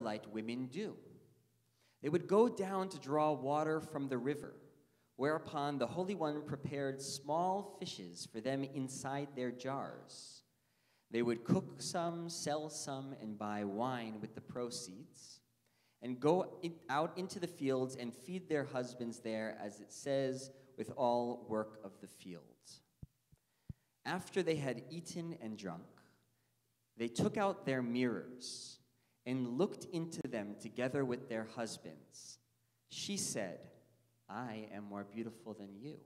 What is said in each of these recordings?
Israelite women do. They would go down to draw water from the river, whereupon the Holy One prepared small fishes for them inside their jars. They would cook some, sell some, and buy wine with the proceeds, and go out into the fields and feed their husbands there, as it says, with all work of the fields. After they had eaten and drunk, they took out their mirrors and looked into them together with their husbands. She said, "I am more beautiful than you."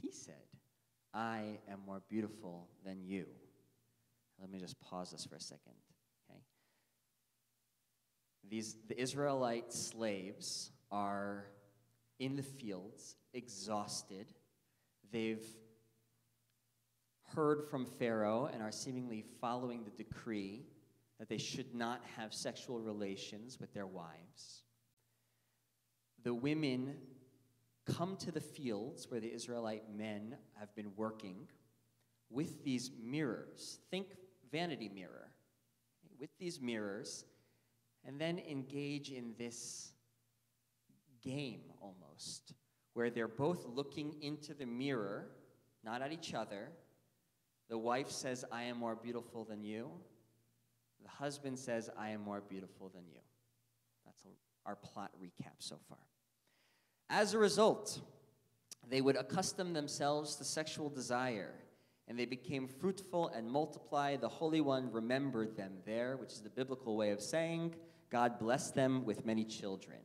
He said, "I am more beautiful than you." Let me just pause this for a second, okay? The Israelite slaves are in the fields, exhausted. They've heard from Pharaoh and are seemingly following the decree that they should not have sexual relations with their wives. The women come to the fields where the Israelite men have been working with these mirrors. Think vanity mirror. With these mirrors, and then engage in this game almost, where they're both looking into the mirror, not at each other. The wife says, "I am more beautiful than you." The husband says, "I am more beautiful than you." That's our plot recap so far. As a result, they would accustom themselves to sexual desire, and they became fruitful and multiplied. The Holy One remembered them there, which is the biblical way of saying, God blessed them with many children.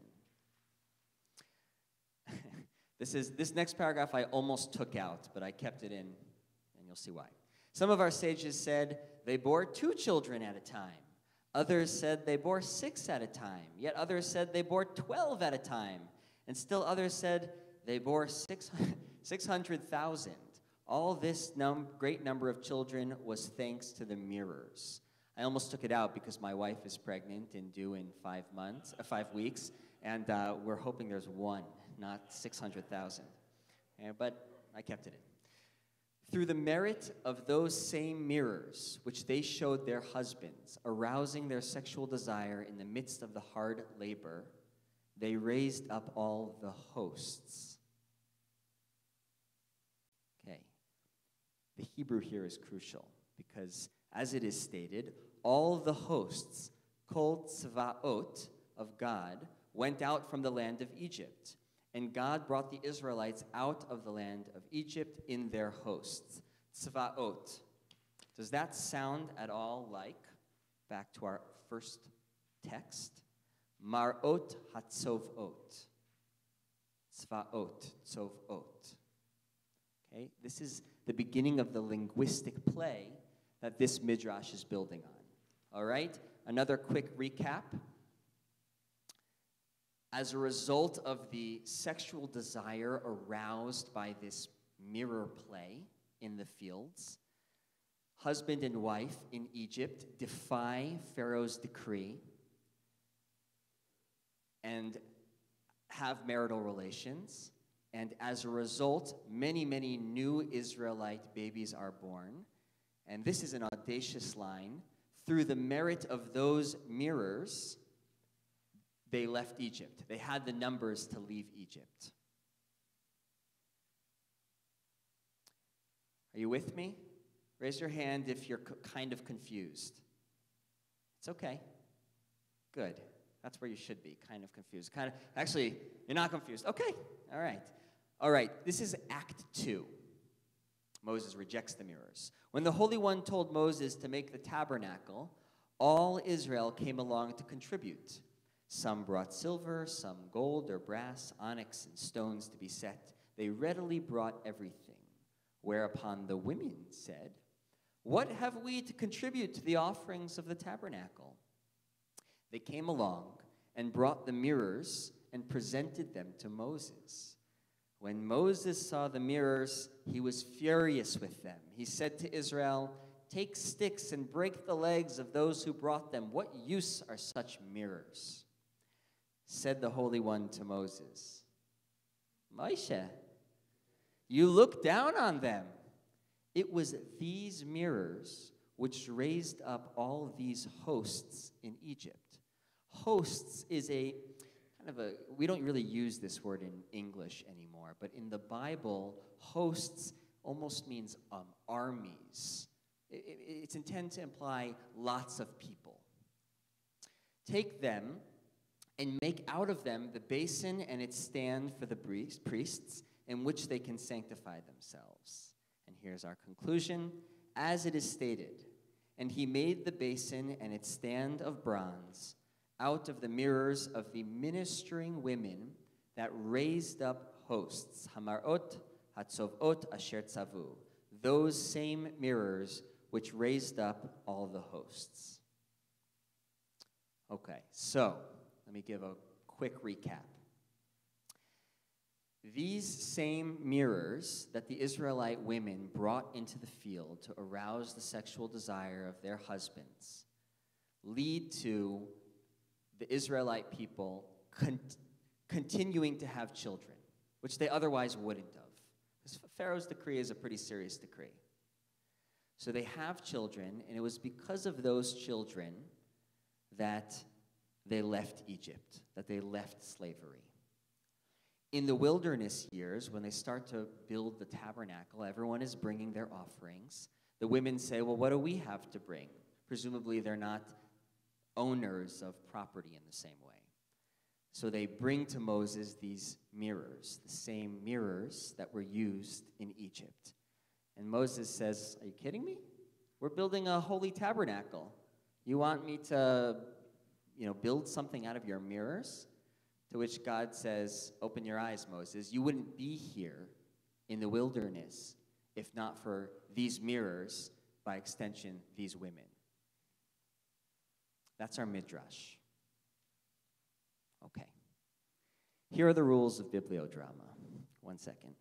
This next paragraph I almost took out, but I kept it in, and you'll see why. Some of our sages said they bore 2 children at a time. Others said they bore 6 at a time. Yet others said they bore 12 at a time. And still others said they bore 600,000. All this great number of children was thanks to the mirrors. I almost took it out because my wife is pregnant and due in 5 weeks, and we're hoping there's 1, not 600,000. But I kept it in. Through the merit of those same mirrors, which they showed their husbands, arousing their sexual desire in the midst of the hard labor, they raised up all the hosts. Okay. The Hebrew here is crucial because, as it is stated, all the hosts, kol tzvaot, of God, went out from the land of Egypt. And God brought the Israelites out of the land of Egypt in their hosts. Tzvaot. Does that sound at all like, back to our first text, Marot hatzovot. Tzvaot, tzovot. Okay, this is the beginning of the linguistic play that this midrash is building on. All right, another quick recap. As a result of the sexual desire aroused by this mirror play in the fields, husband and wife in Egypt defy Pharaoh's decree and have marital relations. And as a result, many, many new Israelite babies are born. And this is an audacious line. Through the merit of those mirrors, they left Egypt. They had the numbers to leave Egypt. Are you with me? Raise your hand if you're kind of confused. It's okay. Good. That's where you should be, kind of confused. Actually, you're not confused. Okay. All right. All right. This is Act 2. Moses rejects the mirrors. When the Holy One told Moses to make the tabernacle, all Israel came along to contribute. Some brought silver, some gold or brass, onyx, and stones to be set. They readily brought everything. Whereupon the women said, "What have we to contribute to the offerings of the tabernacle?" They came along and brought the mirrors and presented them to Moses. When Moses saw the mirrors, he was furious with them. He said to Israel, "Take sticks and break the legs of those who brought them. What use are such mirrors?" Said the Holy One to Moses, "Moshe, you look down on them. It was these mirrors which raised up all these hosts in Egypt. hosts is a kind of a, we don't really use this word in English anymore, but in the Bible, hosts almost means armies. It's intended to imply lots of people. Take them and make out of them the basin and its stand for the priests in which they can sanctify themselves. And here's our conclusion. As it is stated, and he made the basin and its stand of bronze out of the mirrors of the ministering women that raised up hosts, hamarot, hatzovot, asher tzavu, those same mirrors which raised up all the hosts. Okay, so let me give a quick recap. These same mirrors that the Israelite women brought into the field to arouse the sexual desire of their husbands lead to the Israelite people continuing to have children, which they otherwise wouldn't have. Because Pharaoh's decree is a pretty serious decree. So they have children, and it was because of those children that they left Egypt, that they left slavery. In the wilderness years, when they start to build the tabernacle, everyone is bringing their offerings. The women say, well, what do we have to bring? Presumably they're not owners of property in the same way. So they bring to Moses these mirrors, the same mirrors that were used in Egypt. And Moses says, are you kidding me? We're building a holy tabernacle. You want me to, build something out of your mirrors? To which God says, open your eyes, Moses. You wouldn't be here in the wilderness if not for these mirrors, by extension, these women. That's our midrash. Okay. Here are the rules of bibliodrama. 1 second.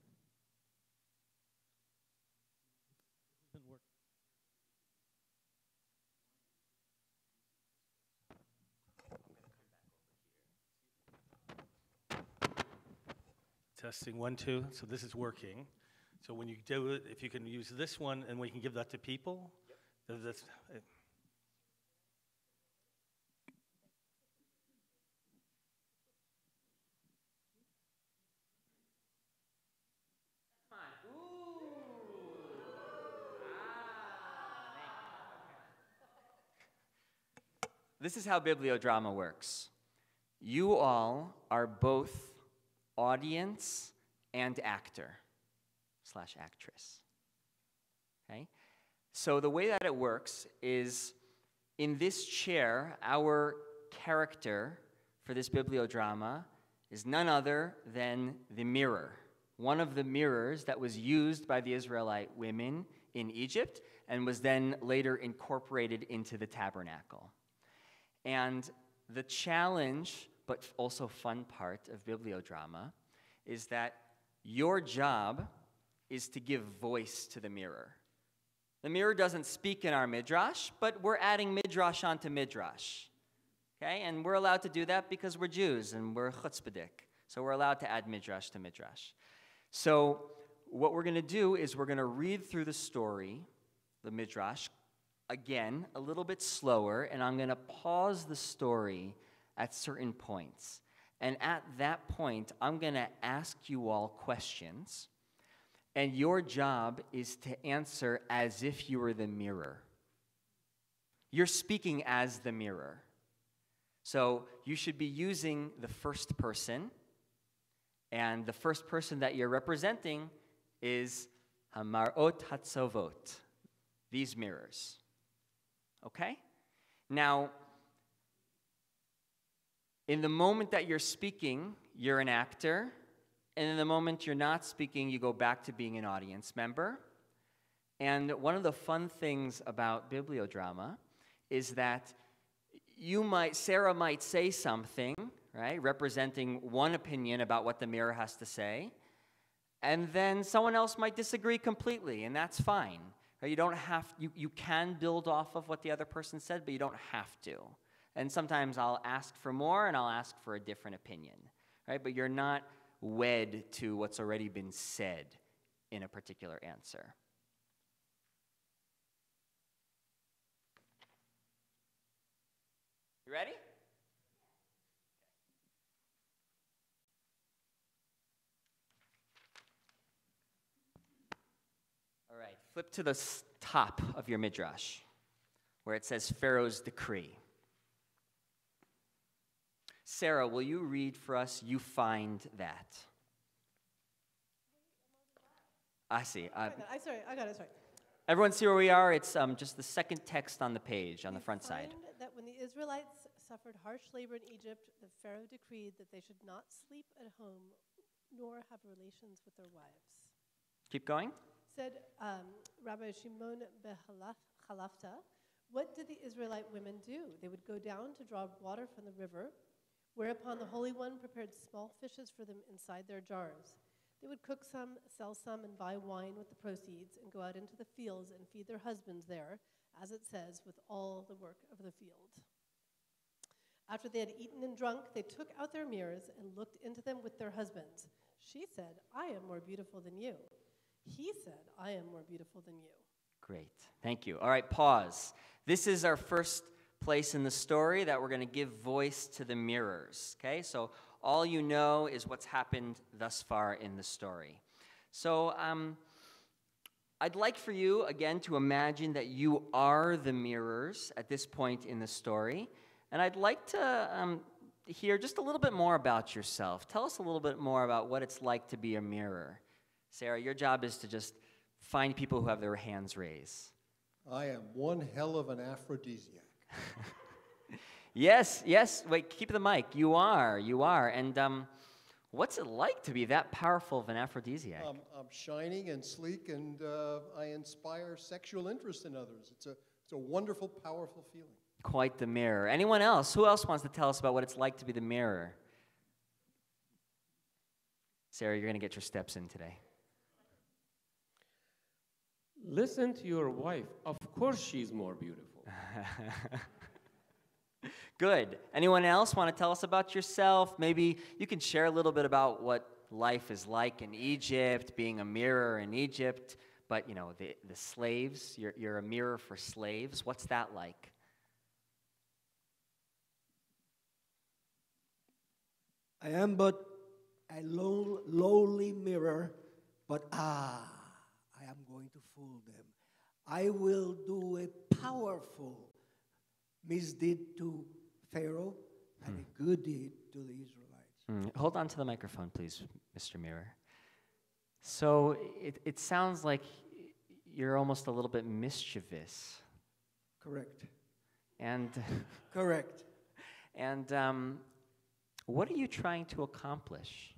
Testing 1, 2. So this is working. So when you do it, if you can use this one and we can give that to people, yep. That's. This is how bibliodrama works. You all are both audience and actor/actress. Okay? So the way that it works is in this chair, our character for this bibliodrama is none other than the mirror. One of the mirrors that was used by the Israelite women in Egypt and was then later incorporated into the tabernacle. And the challenge, but also fun part of bibliodrama, is that your job is to give voice to the mirror. The mirror doesn't speak in our midrash, but we're adding midrash onto midrash. Okay? And we're allowed to do that because we're Jews and we're chutzpahdik. So we're allowed to add midrash to midrash. So what we're going to do is we're going to read through the story, the midrash, again, a little bit slower, and I'm going to pause the story at certain points. And at that point, I'm going to ask you all questions, and your job is to answer as if you were the mirror. You're speaking as the mirror. So you should be using the first person, and the first person that you're representing is Hamarot Hatzovot, these mirrors. Okay? Now, in the moment that you're speaking, you're an actor. And in the moment you're not speaking, you go back to being an audience member. And one of the fun things about bibliodrama is that Sarah might say something, right, representing one opinion about what the mirror has to say. And then someone else might disagree completely, and that's fine. You don't have, you can build off of what the other person said, but you don't have to. And sometimes I'll ask for more, and I'll ask for a different opinion, right? But you're not wed to what's already been said in a particular answer. You ready? Flip to the top of your midrash, where it says Pharaoh's decree. Sarah, will you read for us, you find that? I see. I got it, sorry. Everyone see where we are? It's just the second text on the page, on the front We side. find that when the Israelites suffered harsh labor in Egypt, the Pharaoh decreed that they should not sleep at home nor have relations with their wives. Keep going. Said Rabbi Shimon Chalafta, what did the Israelite women do? They would go down to draw water from the river, whereupon the Holy One prepared small fishes for them inside their jars. They would cook some, sell some, and buy wine with the proceeds, and go out into the fields and feed their husbands there, as it says, with all the work of the field. After they had eaten and drunk, they took out their mirrors and looked into them with their husbands. She said, I am more beautiful than you. He said, I am more beautiful than you. Great. Thank you. All right, pause. This is our first place in the story that we're going to give voice to the mirrors. Okay, so all you know is what's happened thus far in the story. So I'd like for you, again, to imagine that you are the mirrors at this point in the story. And I'd like to hear just a little bit more about yourself. Tell us a little bit more about what it's like to be a mirror. Sarah, your job is to just find people who have their hands raised. I am one hell of an aphrodisiac. Yes. Wait, keep the mic. You are. And what's it like to be that powerful of an aphrodisiac? I'm shining and sleek, and I inspire sexual interest in others. It's a wonderful, powerful feeling. Quite the mirror. Anyone else? Who else wants to tell us about what it's like to be the mirror? Sarah, you're going to get your steps in today. Listen to your wife. Of course she's more beautiful. Good. Anyone else want to tell us about yourself? Maybe you can share a little bit about what life is like in Egypt, being a mirror in Egypt. But, the slaves, you're a mirror for slaves. What's that like? I am but a lowly mirror, but I am going to fool them. I will do a powerful misdeed to Pharaoh and a good deed to the Israelites. Hold on to the microphone, please, Mr. Mirror. So it sounds like you're almost a little bit mischievous. Correct. And Correct. And what are you trying to accomplish?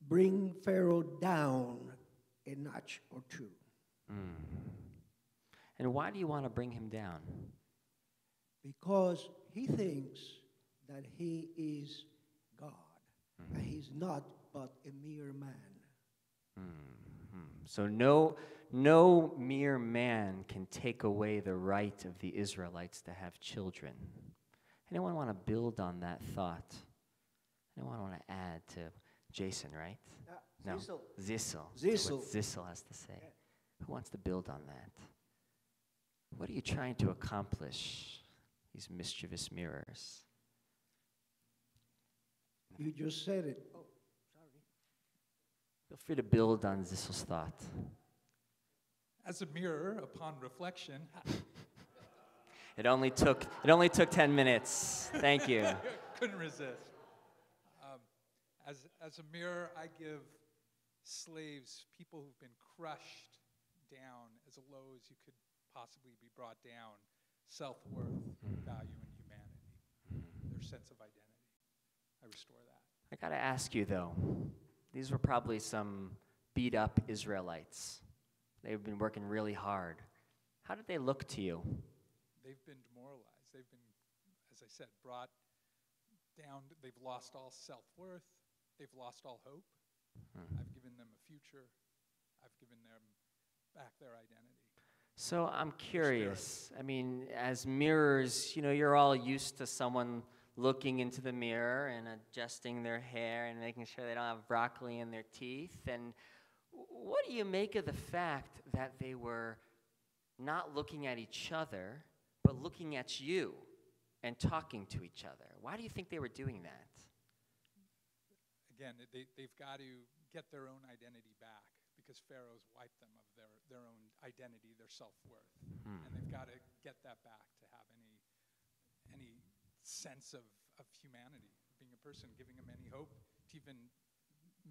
Bring Pharaoh down a notch or two. And why do you want to bring him down? Because he thinks that he is God. And he's not but a mere man. So no mere man can take away the right of the Israelites to have children. Anyone want to build on that thought? Anyone want to add to Jason, right? No. Zissel. That's what Zissel has to say. Yeah. Who wants to build on that? What are you trying to accomplish, these mischievous mirrors? You just said it. Oh, sorry. Feel free to build on Zissel's thought. As a mirror, upon reflection, It only took 10 minutes. Thank you. couldn't resist. As a mirror, I give slaves, people who've been crushed down as low as you could possibly be brought down, self-worth, value, and humanity, their sense of identity. I restore that. I got to ask you, though, these were probably some beat-up Israelites. They've been working really hard. How did they look to you? They've been demoralized. They've been, as I said, brought down. They've lost all self-worth. They've lost all hope. I've given them a future. I've given them back their identity. So I'm curious. I mean, as mirrors, you're all used to someone looking into the mirror and adjusting their hair and making sure they don't have broccoli in their teeth. And what do you make of the fact that they were not looking at each other, but looking at you and talking to each other? Why do you think they were doing that? Again, they've got to get their own identity back because Pharaoh's wiped them of their own identity, their self-worth. And they've got to get that back to have any sense of humanity, being a person, giving them any hope to even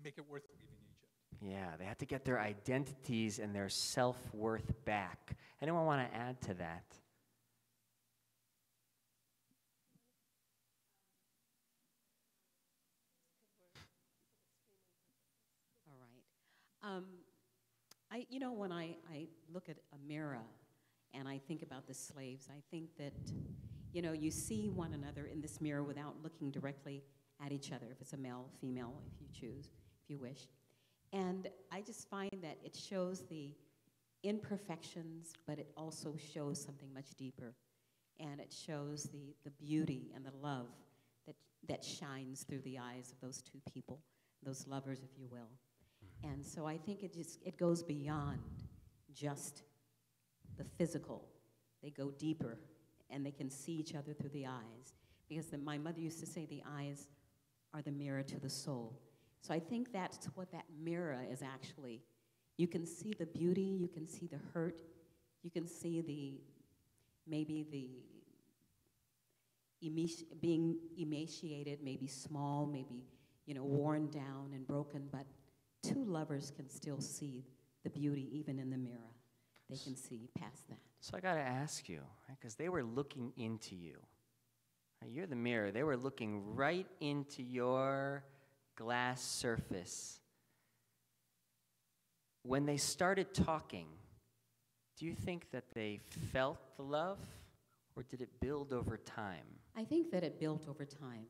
make it worth leaving Egypt. Yeah, they had to get their identities and their self-worth back. Anyone want to add to that? All right. When I look at a mirror and I think about the slaves, I think that, you see one another in this mirror without looking directly at each other, if it's a male, female, if you choose, if you wish. And I just find that it shows the imperfections, but it also shows something much deeper. And it shows the beauty and the love that shines through the eyes of those two people, those lovers, if you will. And so I think it goes beyond just the physical. They go deeper, and they can see each other through the eyes. Because my mother used to say the eyes are the mirror to the soul. So I think that's what that mirror is actually. You can see the beauty, you can see the hurt, you can see maybe being emaciated, maybe small, maybe worn down and broken, but two lovers can still see the beauty even in the mirror. They can see past that. So I got to ask you, because they were looking into you. Right, you're the mirror. They were looking right into your glass surface. When they started talking, do you think that they felt the love, or did it build over time? I think that it built over time,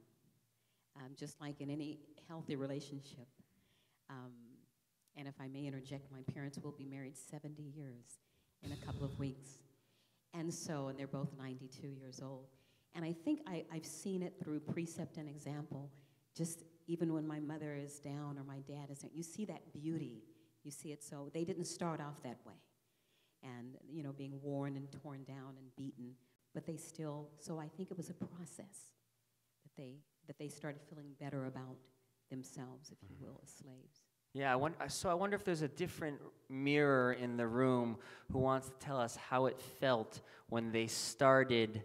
just like in any healthy relationship. And if I may interject, my parents will be married 70 years in a couple of weeks. And they're both 92 years old. And I think I've seen it through precept and example, just even when my mother is down or my dad is down. You see that beauty. You see it. So they didn't start off that way. And, being worn and torn down and beaten. But they still, so I think it was a process that they started feeling better about themselves, if you will, as slaves. Yeah, I wonder if there's a different mirror in the room who wants to tell us how it felt when they started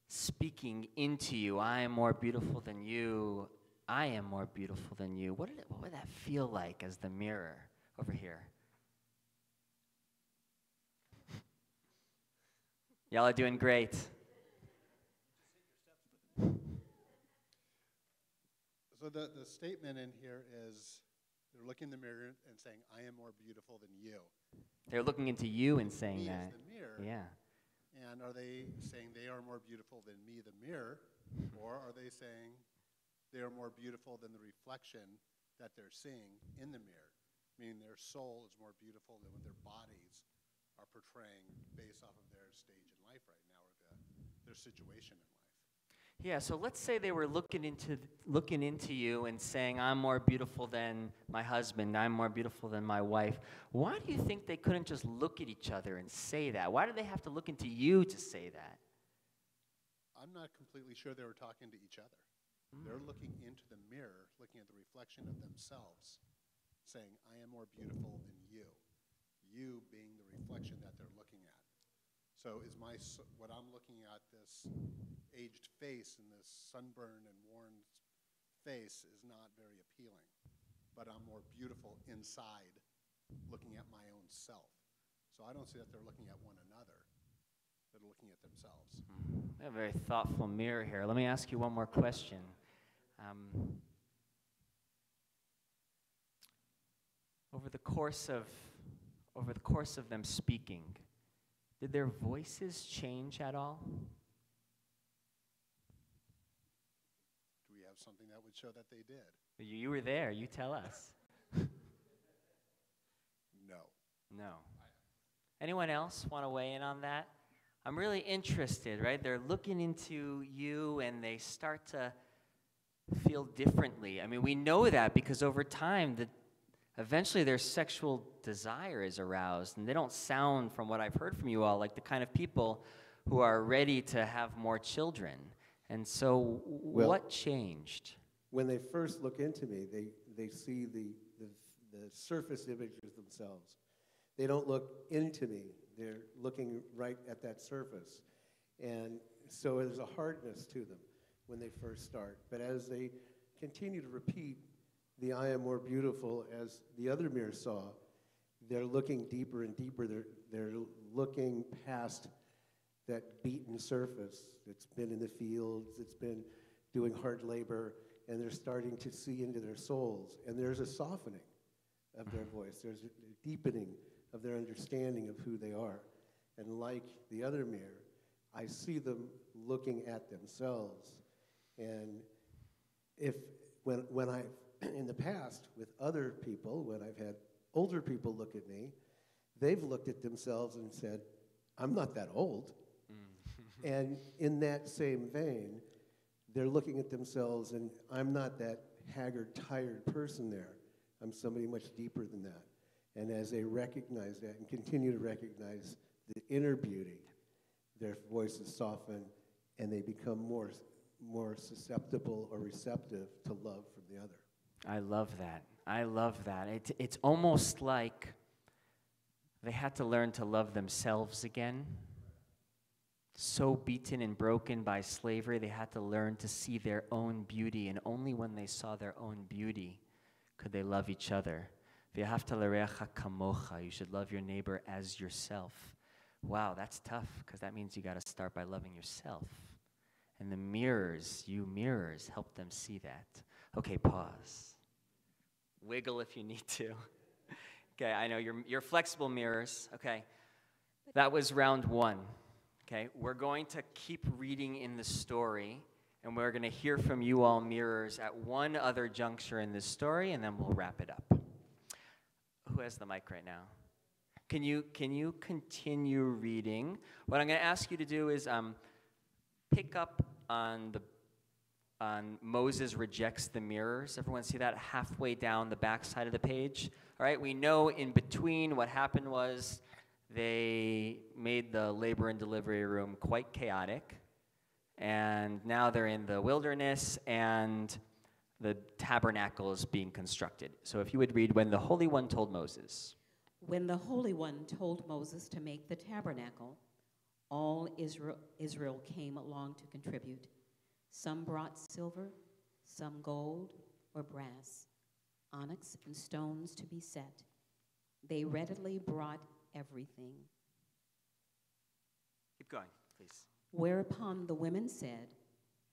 speaking into you. I am more beautiful than you. I am more beautiful than you. What would that feel like as the mirror over here? Y'all are doing great. So the statement in here is they're looking in the mirror and saying, I am more beautiful than you. They're looking into you and saying Me that. is the mirror. Yeah. And are they saying they are more beautiful than me, the mirror? Or are they saying they are more beautiful than the reflection that they're seeing in the mirror? Meaning their soul is more beautiful than what their bodies are portraying based off of their stage in life right now, or their situation in life. Yeah, so let's say they were looking into you and saying, I'm more beautiful than my husband, I'm more beautiful than my wife. Why do you think they couldn't just look at each other and say that? Why do they have to look into you to say that? I'm not completely sure they were talking to each other. They're looking into the mirror, looking at the reflection of themselves, saying, I am more beautiful than you. You being the reflection that they're looking at. So is what I'm looking at, this aged face and this sunburned and worn face, is not very appealing. But I'm more beautiful inside, looking at my own self. So I don't see that they're looking at one another. They're looking at themselves. We have a very thoughtful mirror here. Let me ask you one more question. Over the course of them speaking, did their voices change at all? Do we have something that would show that they did? You were there. You tell us. No. No. Anyone else want to weigh in on that? I'm really interested, right? They're looking into you and they start to feel differently. I mean, we know that because over time, eventually their sexual desire is aroused, and they don't sound, from what I've heard from you all, like the kind of people who are ready to have more children. And so what changed? When they first look into me, they see the surface images themselves. They don't look into me. They're looking right at that surface. And so there's a hardness to them when they first start. But as they continue to repeat the I am more beautiful, as the other mirror saw, they're looking deeper and deeper. They're looking past that beaten surface. It's been in the fields, it's been doing hard labor, and they're starting to see into their souls. And there's a softening of their voice. There's a deepening of their understanding of who they are. And like the other mirror, I see them looking at themselves. And when I, in the past, with other people, when I've had older people look at me, they've looked at themselves and said, I'm not that old. And in that same vein, they're looking at themselves and I'm not that haggard, tired person there. I'm somebody much deeper than that. And as they recognize that and continue to recognize the inner beauty, their voices soften and they become more susceptible or receptive to love from the other. I love that. I love that. It's almost like they had to learn to love themselves again. So beaten and broken by slavery, they had to learn to see their own beauty, and only when they saw their own beauty could they love each other. V'ahavta l'reacha kamocha, you should love your neighbor as yourself. Wow, that's tough, because that means you got to start by loving yourself. And the mirrors, you mirrors, help them see that. Okay, pause. Wiggle if you need to. Okay, I know you're flexible mirrors. Okay, that was round one. Okay, we're going to keep reading in the story, and we're going to hear from you all mirrors at one other juncture in this story, and then we'll wrap it up. Who has the mic right now? Can you continue reading? What I'm going to ask you to do is pick up on Moses rejects the mirrors. Everyone see that halfway down the back side of the page? All right, we know in between what happened was they made the labor and delivery room quite chaotic, and now they're in the wilderness, and the tabernacle is being constructed. So if you would read, when the Holy One told Moses. When the Holy One told Moses to make the tabernacle, all Israel came along to contribute. Some brought silver, some gold or brass, onyx and stones to be set. They readily brought everything. Keep going, please. Whereupon the women said,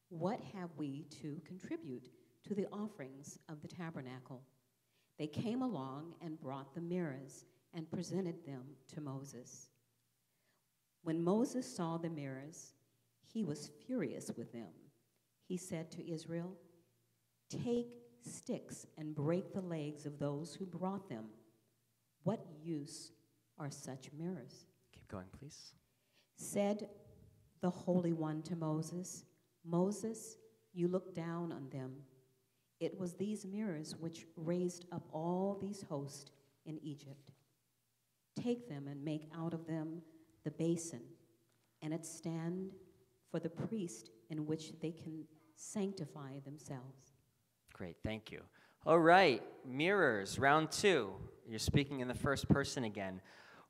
what have we to contribute to the offerings of the tabernacle? They came along and brought the mirrors and presented them to Moses. When Moses saw the mirrors, he was furious with them. He said to Israel, take sticks and break the legs of those who brought them. What use are such mirrors? Keep going, please. Said the Holy One to Moses, Moses, you look down on them. It was these mirrors which raised up all these hosts in Egypt. Take them and make out of them the basin and its stand for the priest in which they can sanctify themselves. Great, thank you. All right, mirrors, round two. You're speaking in the first person again.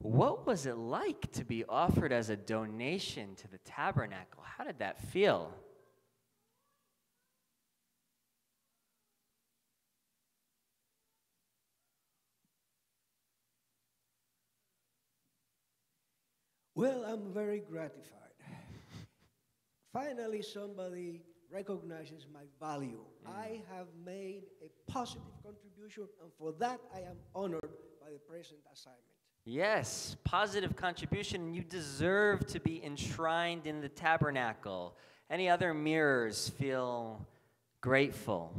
What was it like to be offered as a donation to the tabernacle? How did that feel? Well, I'm very gratified. Finally, somebody recognizes my value. I have made a positive contribution, and for that, I am honored by the present assignment. Yes, positive contribution, and you deserve to be enshrined in the tabernacle. Any other mirrors feel grateful?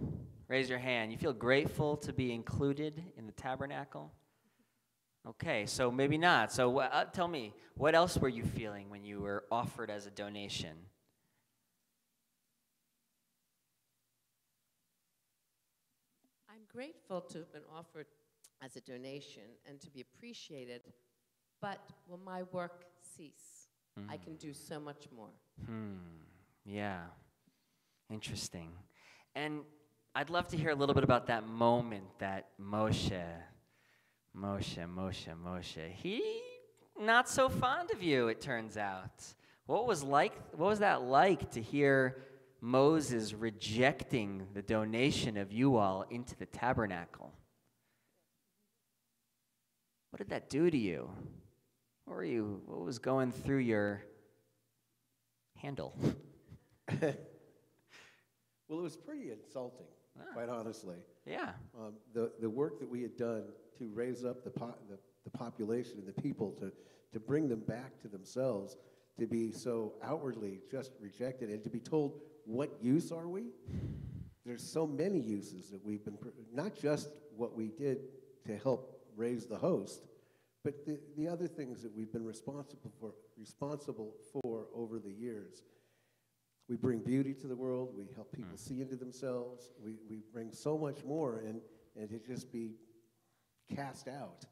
Raise your hand. You feel grateful to be included in the tabernacle? Okay, so maybe not. So tell me, what else were you feeling when you were offered as a donation? I'm grateful to have been offered as a donation and to be appreciated, but will my work cease? I can do so much more. Yeah, interesting. And I'd love to hear a little bit about that moment that Moshe Moshe. He not so fond of you, it turns out. What was that like to hear Moses rejecting the donation of you all into the tabernacle? What did that do to you? What was going through your handle? Well, it was pretty insulting, quite honestly. Yeah. The work that we had done to raise up the population and the people, to bring them back to themselves, to be so outwardly just rejected, and to be told, what use are we? There's so many uses that we've been, not just what we did to help raise the host, but the other things that we've been responsible for over the years. We bring beauty to the world. We help people see into themselves. We bring so much more, and to just be cast out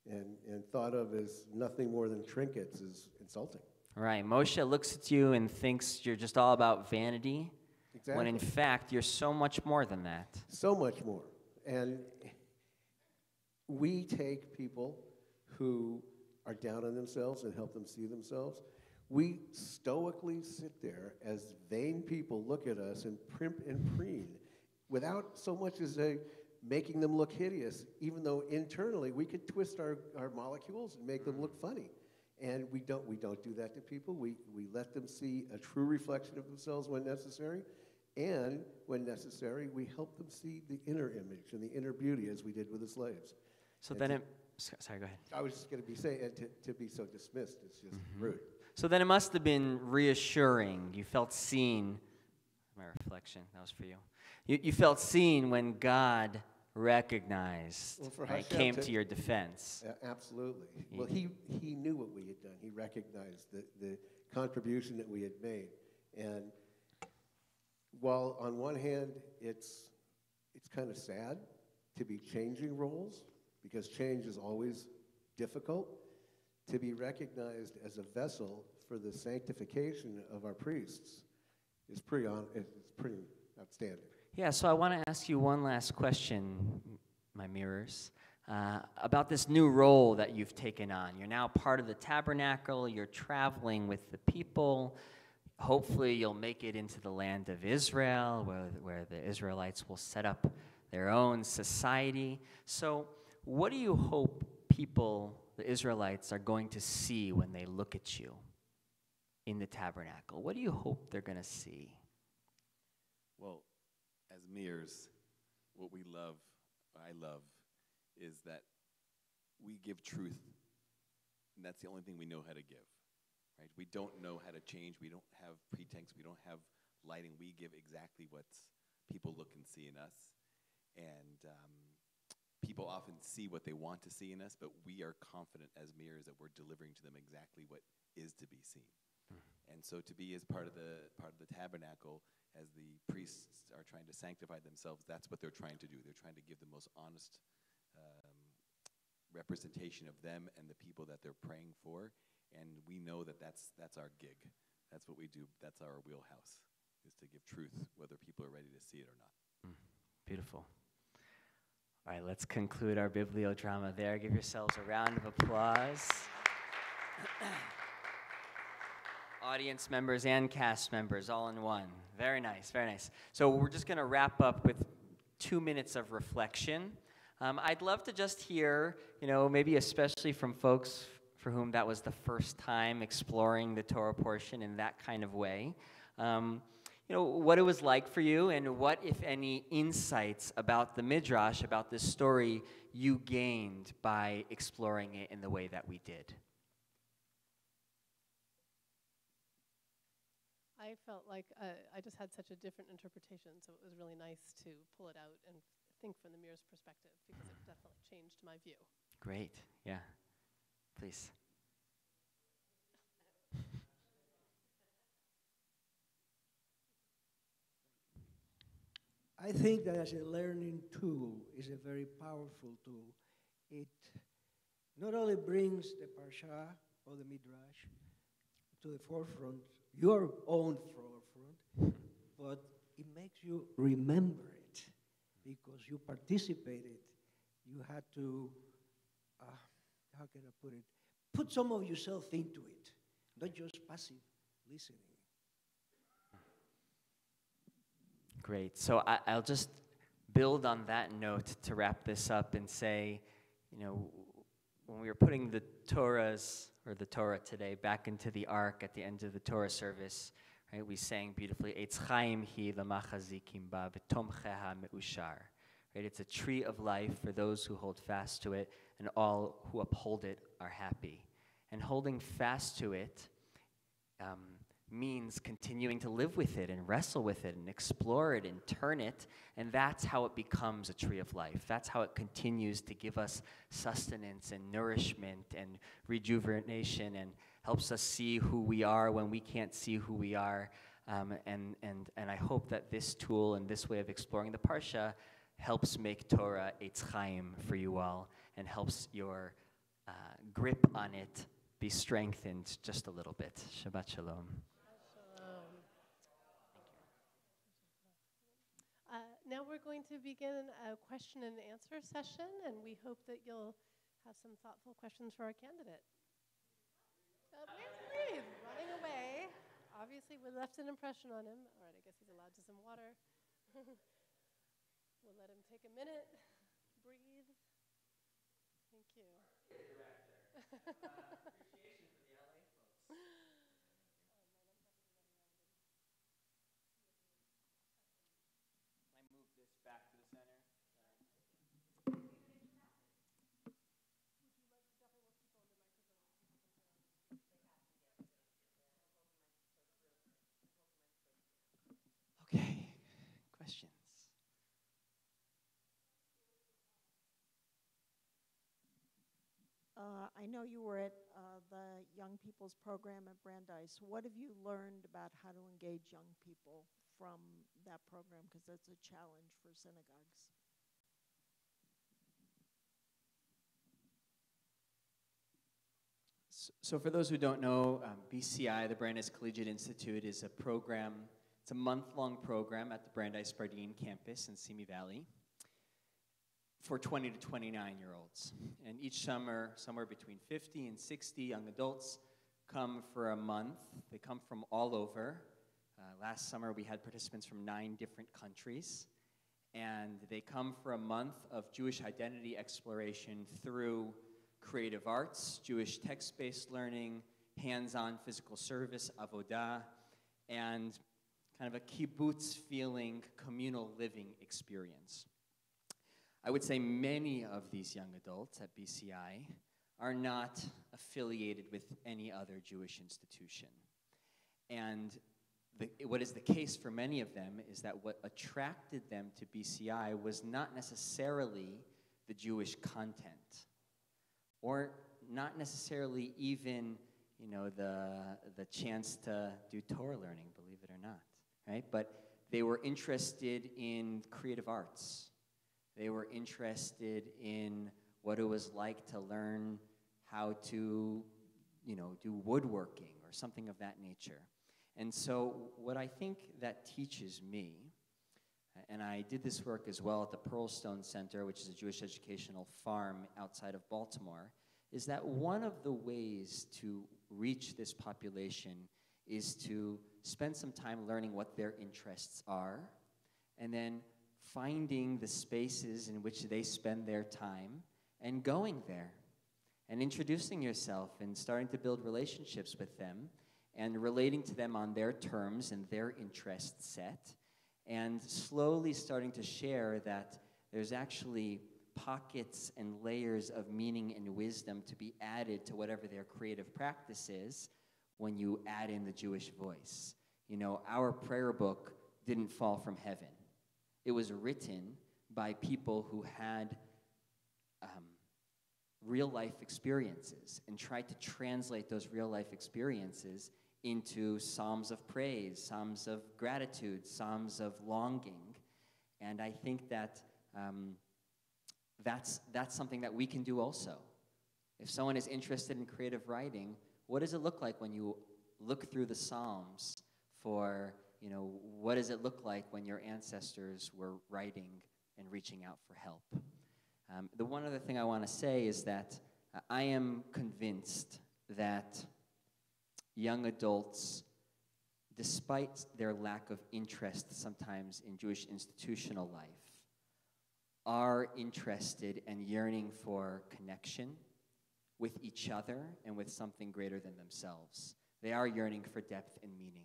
and thought of as nothing more than trinkets is insulting. Right. Moshe looks at you and thinks you're just all about vanity, Exactly. when in fact you're so much more than that. So much more. And we take people who are down on themselves and help them see themselves. We stoically sit there as vain people look at us and primp and preen without so much as making them look hideous, even though internally we could twist our molecules and make them look funny. And we don't do that to people. We let them see a true reflection of themselves when necessary. And when necessary, we help them see the inner image and the inner beauty, as we did with the slaves. So And then to- sorry, go ahead. I was just going to be saying, and to be so dismissed is just rude. So then it must have been reassuring. You felt seen. My reflection, that was for you. You felt seen when God recognized For and Hashem came to your defense. Absolutely. Well, he knew what we had done. He recognized the contribution that we had made. And while on one hand, it's kind of sad to be changing roles, because change is always difficult, to be recognized as a vessel for the sanctification of our priests is pretty outstanding. Yeah, so I want to ask you one last question, my mirrors, about this new role that you've taken on. You're now part of the tabernacle. You're traveling with the people. Hopefully you'll make it into the land of Israel, where the Israelites will set up their own society. So what do you hope people, the Israelites, are going to see when they look at you in the tabernacle? What do you hope they're going to see? Well, as mirrors, what I love, is that we give truth, and that's the only thing we know how to give, right? We don't know how to change. We don't have pretense. We don't have lighting. We give exactly what people look and see in us, and people often see what they want to see in us, but we are confident as mirrors that we're delivering to them exactly what is to be seen. And so to be as part of the tabernacle, as the priests are trying to sanctify themselves, that's what they're trying to do. They're trying to give the most honest representation of them and the people that they're praying for. And we know that that's our gig. That's what we do. That's our wheelhouse, is to give truth, whether people are ready to see it or not. Beautiful. All right, let's conclude our bibliodrama there. Give yourselves a round of applause. Audience members and cast members all in one. Very nice, very nice. So we're just going to wrap up with 2 minutes of reflection. I'd love to just hear, maybe especially from folks for whom that was the first time exploring the Torah portion in that kind of way, what it was like for you, and what, if any, insights about the Midrash, about this story, you gained by exploring it in the way that we did. I felt like I just had such a different interpretation, so it was really nice to pull it out and think from the mirror's perspective, because it definitely changed my view. Great, yeah. Please. I think that as a learning tool, is a very powerful tool. It not only brings the Parsha or the Midrash to the forefront, your own forefront, but it makes you remember it because you participated. You had to how can I put it? Put some of yourself into it, not just passive listening. Great. So I'll just build on that note to wrap this up and say, when we were putting the Torahs, or the Torah today, back into the ark at the end of the Torah service, right, we sang beautifully, Eitz Chaim hi l'machazikim ba v'tomcheha me'ushar. Right, it's a tree of life for those who hold fast to it, and all who uphold it are happy. And holding fast to it means continuing to live with it and wrestle with it and explore it and turn it, and that's how it becomes a tree of life. That's how it continues to give us sustenance and nourishment and rejuvenation and helps us see who we are when we can't see who we are. And I hope that this tool and this way of exploring the Parsha helps make Torah Eitz Chaim for you all and helps your grip on it be strengthened just a little bit. Shabbat Shalom. Now we're going to begin a question and answer session, and we hope that you'll have some thoughtful questions for our candidate. Where's Reed? Running away. Obviously, we left an impression on him. All right, I guess he's allowed to some water. We'll let him take a minute, breathe. Thank you. Appreciation for the LA folks. I move this back to the center. Okay, questions? I know you were at the Young People's Program at Brandeis. What have you learned about how to engage young people from that program? Because that's a challenge for synagogues. So for those who don't know, BCI, the Brandeis Collegiate Institute, is a program. It's a month-long program at the Brandeis Bardeen campus in Simi Valley for 20 to 29-year-olds. And each summer, somewhere between 50 and 60 young adults come for a month. They come from all over. Last summer, we had participants from 9 different countries. And they come for a month of Jewish identity exploration through creative arts, Jewish text-based learning, hands-on physical service, avodah, and kind of a kibbutz feeling, communal living experience. I would say many of these young adults at BCI are not affiliated with any other Jewish institution. And what is the case for many of them is that what attracted them to BCI was not necessarily the Jewish content, or not necessarily even, the chance to do Torah learning, believe it or not, right? But they were interested in creative arts. They were interested in what it was like to learn how to, do woodworking or something of that nature. And so what I think that teaches me, and I did this work as well at the Pearlstone Center, which is a Jewish educational farm outside of Baltimore, is that one of the ways to reach this population is to spend some time learning what their interests are, and then finding the spaces in which they spend their time and going there and introducing yourself and starting to build relationships with them and relating to them on their terms and their interest set, and slowly starting to share that there's actually pockets and layers of meaning and wisdom to be added to whatever their creative practice is when you add in the Jewish voice. Our prayer book didn't fall from heaven. It was written by people who had real-life experiences and tried to translate those real-life experiences into psalms of praise, psalms of gratitude, psalms of longing. And I think that that's something that we can do also. If someone is interested in creative writing, what does it look like when you look through the Psalms for, what does it look like when your ancestors were writing and reaching out for help? The one other thing I want to say is that I am convinced that young adults, despite their lack of interest sometimes in Jewish institutional life, are interested and yearning for connection with each other and with something greater than themselves. They are yearning for depth and meaning.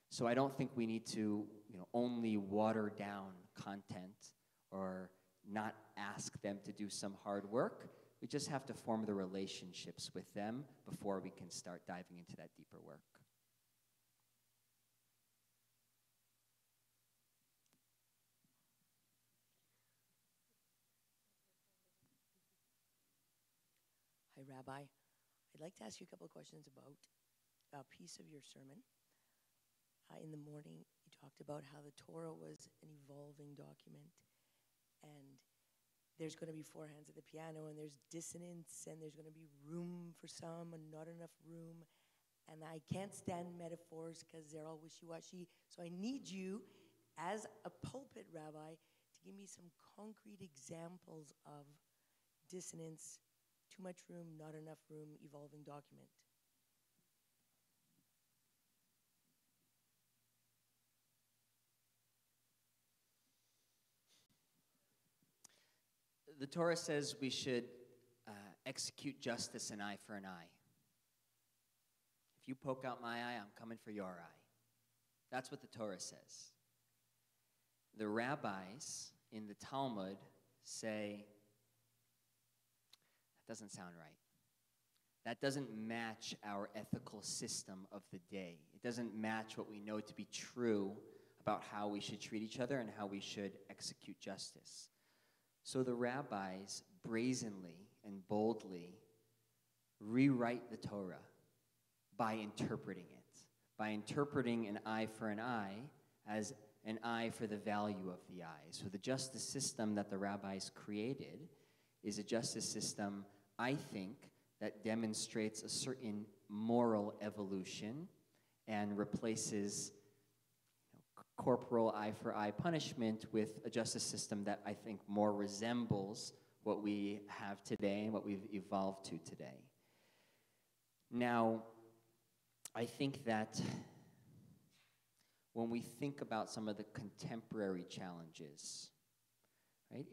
So I don't think we need to, only water down content or not ask them to do some hard work. We just have to form the relationships with them before we can start diving into that deeper work. Hi, Rabbi. I'd like to ask you a couple of questions about a piece of your sermon. In the morning, you talked about how the Torah was an evolving document, and there's going to be four hands at the piano, and there's dissonance, and there's going to be room for some and not enough room. And I can't stand metaphors because they're all wishy-washy. So I need you, as a pulpit rabbi, to give me some concrete examples of dissonance, too much room, not enough room, evolving document. The Torah says we should execute justice an eye for an eye. If you poke out my eye, I'm coming for your eye. That's what the Torah says. The rabbis in the Talmud say, that doesn't sound right. That doesn't match our ethical system of the day. It doesn't match what we know to be true about how we should treat each other and how we should execute justice. So the rabbis brazenly and boldly rewrite the Torah by interpreting it, by interpreting an eye for an eye as an eye for the value of the eye. So the justice system that the rabbis created is a justice system, I think, that demonstrates a certain moral evolution and replaces corporal eye-for-eye punishment with a justice system that I think more resembles what we have today and what we've evolved to today. Now, I think that when we think about some of the contemporary challenges, right,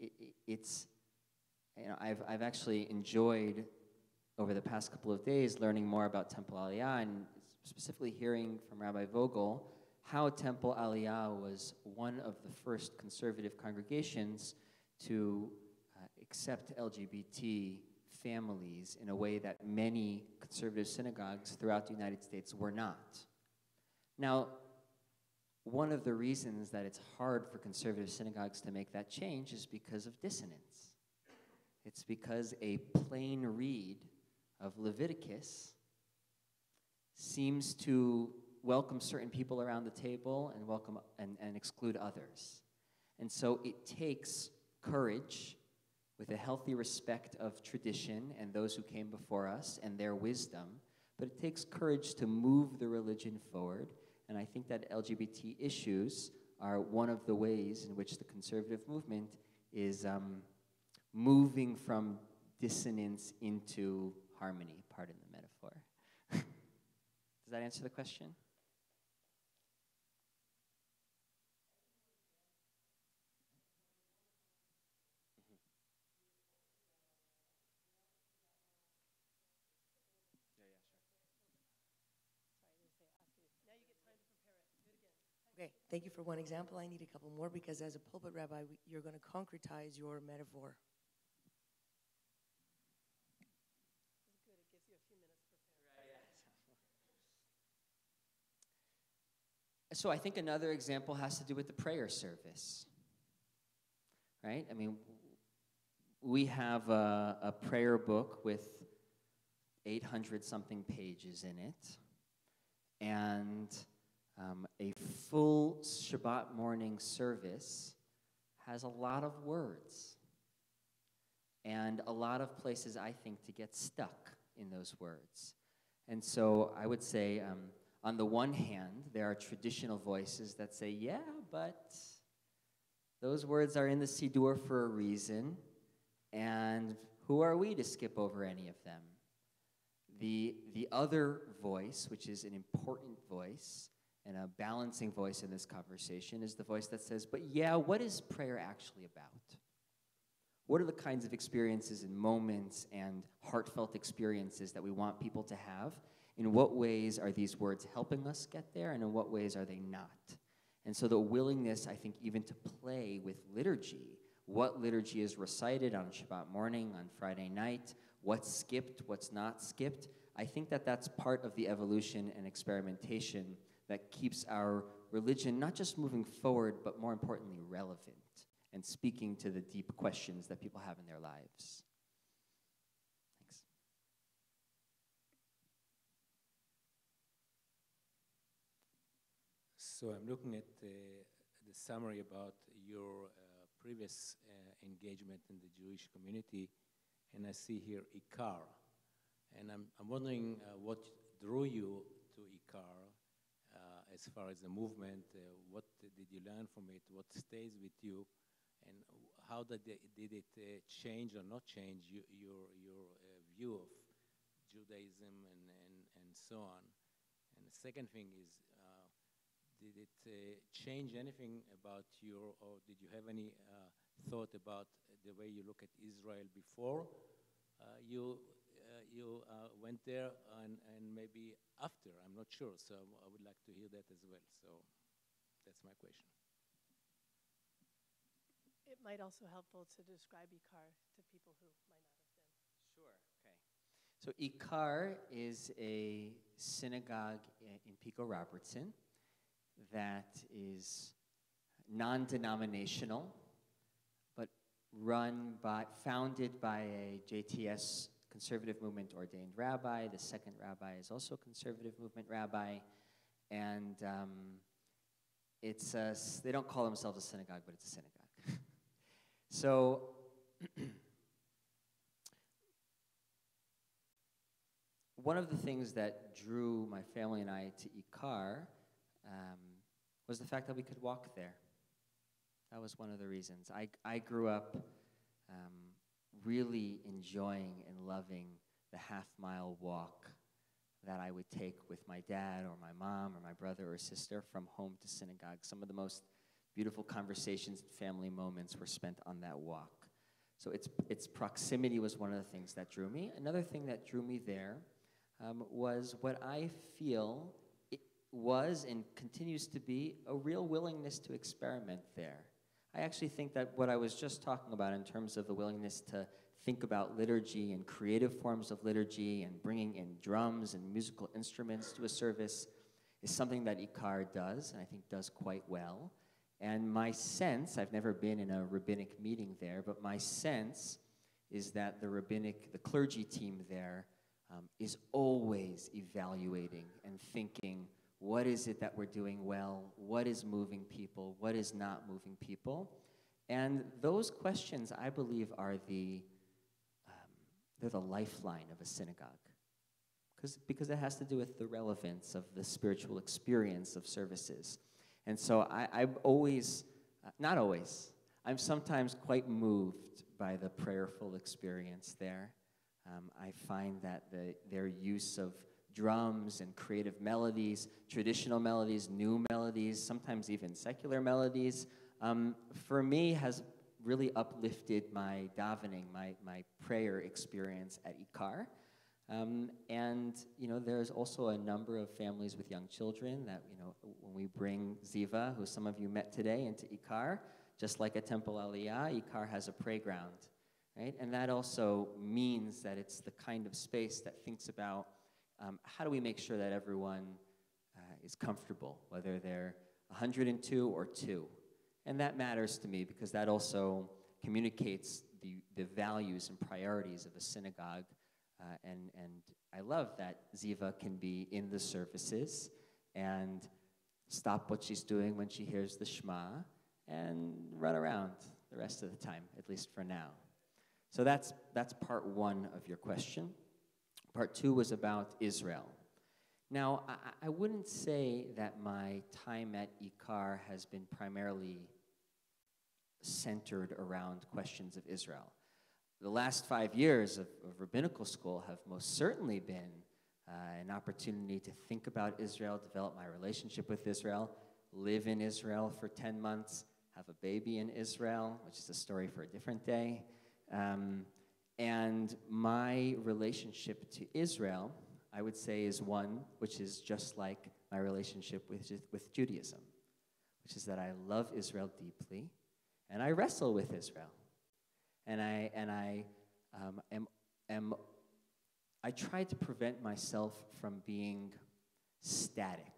I've actually enjoyed over the past couple of days learning more about Temple Aliyah and specifically hearing from Rabbi Vogel how Temple Aliyah was one of the first conservative congregations to accept LGBT families in a way that many conservative synagogues throughout the United States were not. Now, one of the reasons that it's hard for conservative synagogues to make that change is because of dissonance. It's because a plain read of Leviticus seems to welcome certain people around the table and welcome and exclude others. And so it takes courage with a healthy respect of tradition and those who came before us and their wisdom, but it takes courage to move the religion forward. And I think that LGBT issues are one of the ways in which the conservative movement is moving from dissonance into harmony, pardon the metaphor. Does that answer the question? Okay, thank you for one example. I need a couple more because as a pulpit rabbi, you're going to concretize your metaphor. It's good. It gives you a few minutes to prepare. So I think another example has to do with the prayer service, right? I mean, we have a prayer book with 800-something pages in it, and a full Shabbat morning service has a lot of words and a lot of places, I think, to get stuck in those words. And so I would say, on the one hand, there are traditional voices that say, yeah, but those words are in the Siddur for a reason, and who are we to skip over any of them? The other voice, which is an important voice and a balancing voice in this conversation, is the voice that says, but yeah, what is prayer actually about? What are the kinds of experiences and moments and heartfelt experiences that we want people to have? In what ways are these words helping us get there, and in what ways are they not? And so the willingness, I think, even to play with liturgy, what liturgy is recited on Shabbat morning, on Friday night, what's skipped, what's not skipped, I think that that's part of the evolution and experimentation that keeps our religion not just moving forward, but more importantly, relevant and speaking to the deep questions that people have in their lives. Thanks. So I'm looking at the summary about your previous engagement in the Jewish community, and I see here Ikar. And I'm wondering what drew you to Ikar as far as the movement. What did you learn from it? What stays with you? And how did it change or not change your view of Judaism and so on? And the second thing is, did it change anything about or did you have any thought about the way you look at Israel before you went there and maybe after? I'm not sure, so I would like to hear that as well. So that's my question. It might also helpful to describe Ikar to people who might not have been. Sure, okay. So Ikar is a synagogue in Pico Robertson that is non-denominational, but founded by a JTS conservative movement ordained rabbi. The second rabbi is also a conservative movement rabbi, and they don't call themselves a synagogue, but it's a synagogue. So one of the things that drew my family and I to Ikar was the fact that we could walk there. That was one of the reasons. I grew up really enjoying and loving the half-mile walk that I would take with my dad or my mom or my brother or sister from home to synagogue. Some of the most beautiful conversations and family moments were spent on that walk. So its proximity was one of the things that drew me. Another thing that drew me there was what I feel it was and continues to be a real willingness to experiment there. I actually think that what I was just talking about in terms of the willingness to think about liturgy and creative forms of liturgy and bringing in drums and musical instruments to a service is something that Ikar does, and I think does quite well. And my sense, I've never been in a rabbinic meeting there, but my sense is that the clergy team there is always evaluating and thinking, what is it that we're doing well? What is moving people? What is not moving people? And those questions, I believe, are they're the lifeline of a synagogue. Because it has to do with the relevance of the spiritual experience of services. And so I'm always, not always, I'm sometimes quite moved by the prayerful experience there. I find that their use of drums and creative melodies, traditional melodies, new melodies, sometimes even secular melodies, for me has really uplifted my davening, my prayer experience at Ikar. And, there's also a number of families with young children that, when we bring Ziva, who some of you met today, into Ikar, just like a Temple Aliyah, Ikar has a playground, right? And that also means that it's the kind of space that thinks about how do we make sure that everyone is comfortable, whether they're 102 or 2. And that matters to me because that also communicates the values and priorities of a synagogue. And I love that Ziva can be in the services and stop what she's doing when she hears the Shema and run around the rest of the time, at least for now. So that's part one of your question. Part two was about Israel. Now, I wouldn't say that my time at Ikar has been primarily centered around questions of Israel. the last 5 years of rabbinical school have most certainly been an opportunity to think about Israel, develop my relationship with Israel, live in Israel for 10 months, have a baby in Israel, which is a story for a different day. And my relationship to Israel, I would say, is one which is just like my relationship with Judaism, which is that I love Israel deeply, and I wrestle with Israel. And I try to prevent myself from being static.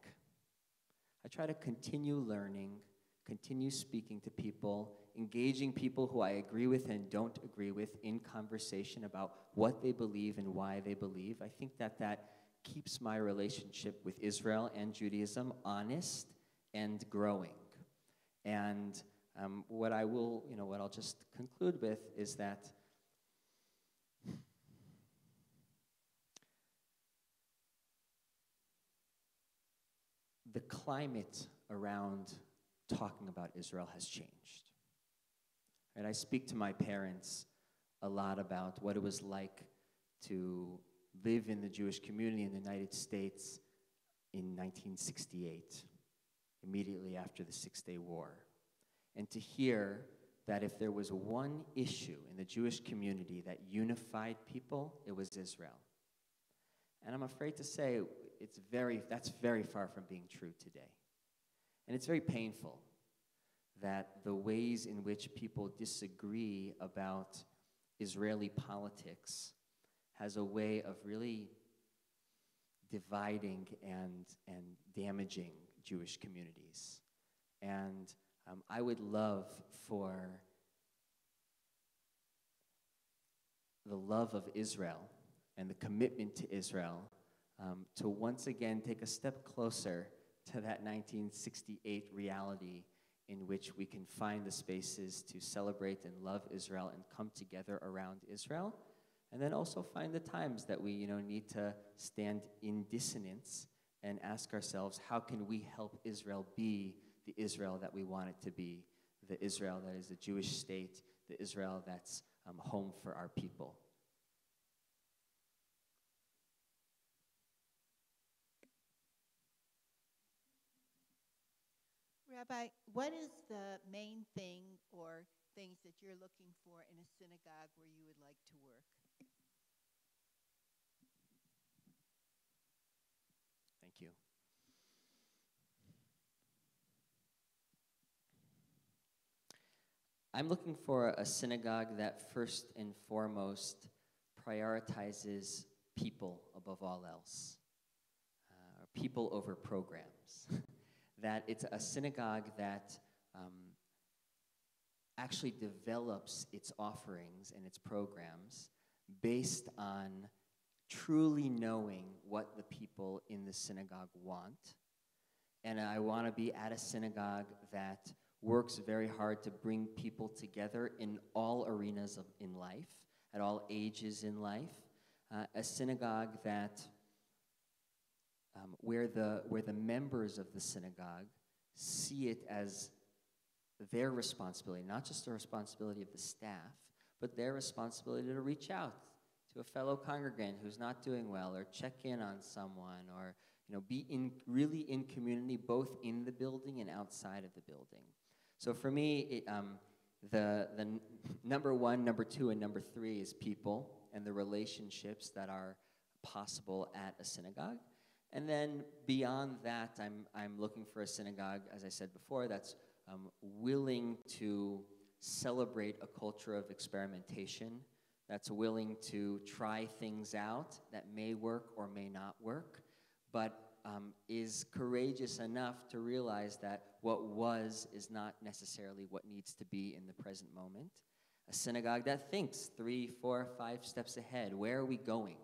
I try to continue learning, continue speaking to people, engaging people who I agree with and don't agree with in conversation about what they believe and why they believe. I think that keeps my relationship with Israel and Judaism honest and growing. And what I'll just conclude with is that the climate around talking about Israel has changed. And I speak to my parents a lot about what it was like to live in the Jewish community in the United States in 1968, immediately after the Six-Day War. And to hear that if there was one issue in the Jewish community that unified people, it was Israel. And I'm afraid to say that's very far from being true today. And it's very painful that the ways in which people disagree about Israeli politics has a way of really dividing and damaging Jewish communities. And I would love for the love of Israel and the commitment to Israel to once again take a step closer to that 1968 reality in which we can find the spaces to celebrate and love Israel and come together around Israel, and then also find the times that we need to stand in dissonance and ask ourselves, how can we help Israel be the Israel that we want it to be, the Israel that is a Jewish state, the Israel that's home for our people. Rabbi, what is the main thing or things that you're looking for in a synagogue where you would like to work? Thank you. I'm looking for a synagogue that first and foremost prioritizes people above all else, people over programs. That it's a synagogue that actually develops its offerings and its programs based on truly knowing what the people in the synagogue want. And I want to be at a synagogue that works very hard to bring people together in all arenas in life, at all ages in life. A synagogue that where the members of the synagogue see it as their responsibility, not just the responsibility of the staff, but their responsibility to reach out to a fellow congregant who's not doing well, or check in on someone, or be really in community, both in the building and outside of the building. So for me, the number one, number two, and number three is people and the relationships that are possible at a synagogue. And then beyond that, I'm looking for a synagogue, as I said before, that's willing to celebrate a culture of experimentation, that's willing to try things out that may work or may not work, but is courageous enough to realize that what was is not necessarily what needs to be in the present moment. A synagogue that thinks 3, 4, 5 steps ahead. Where are we going?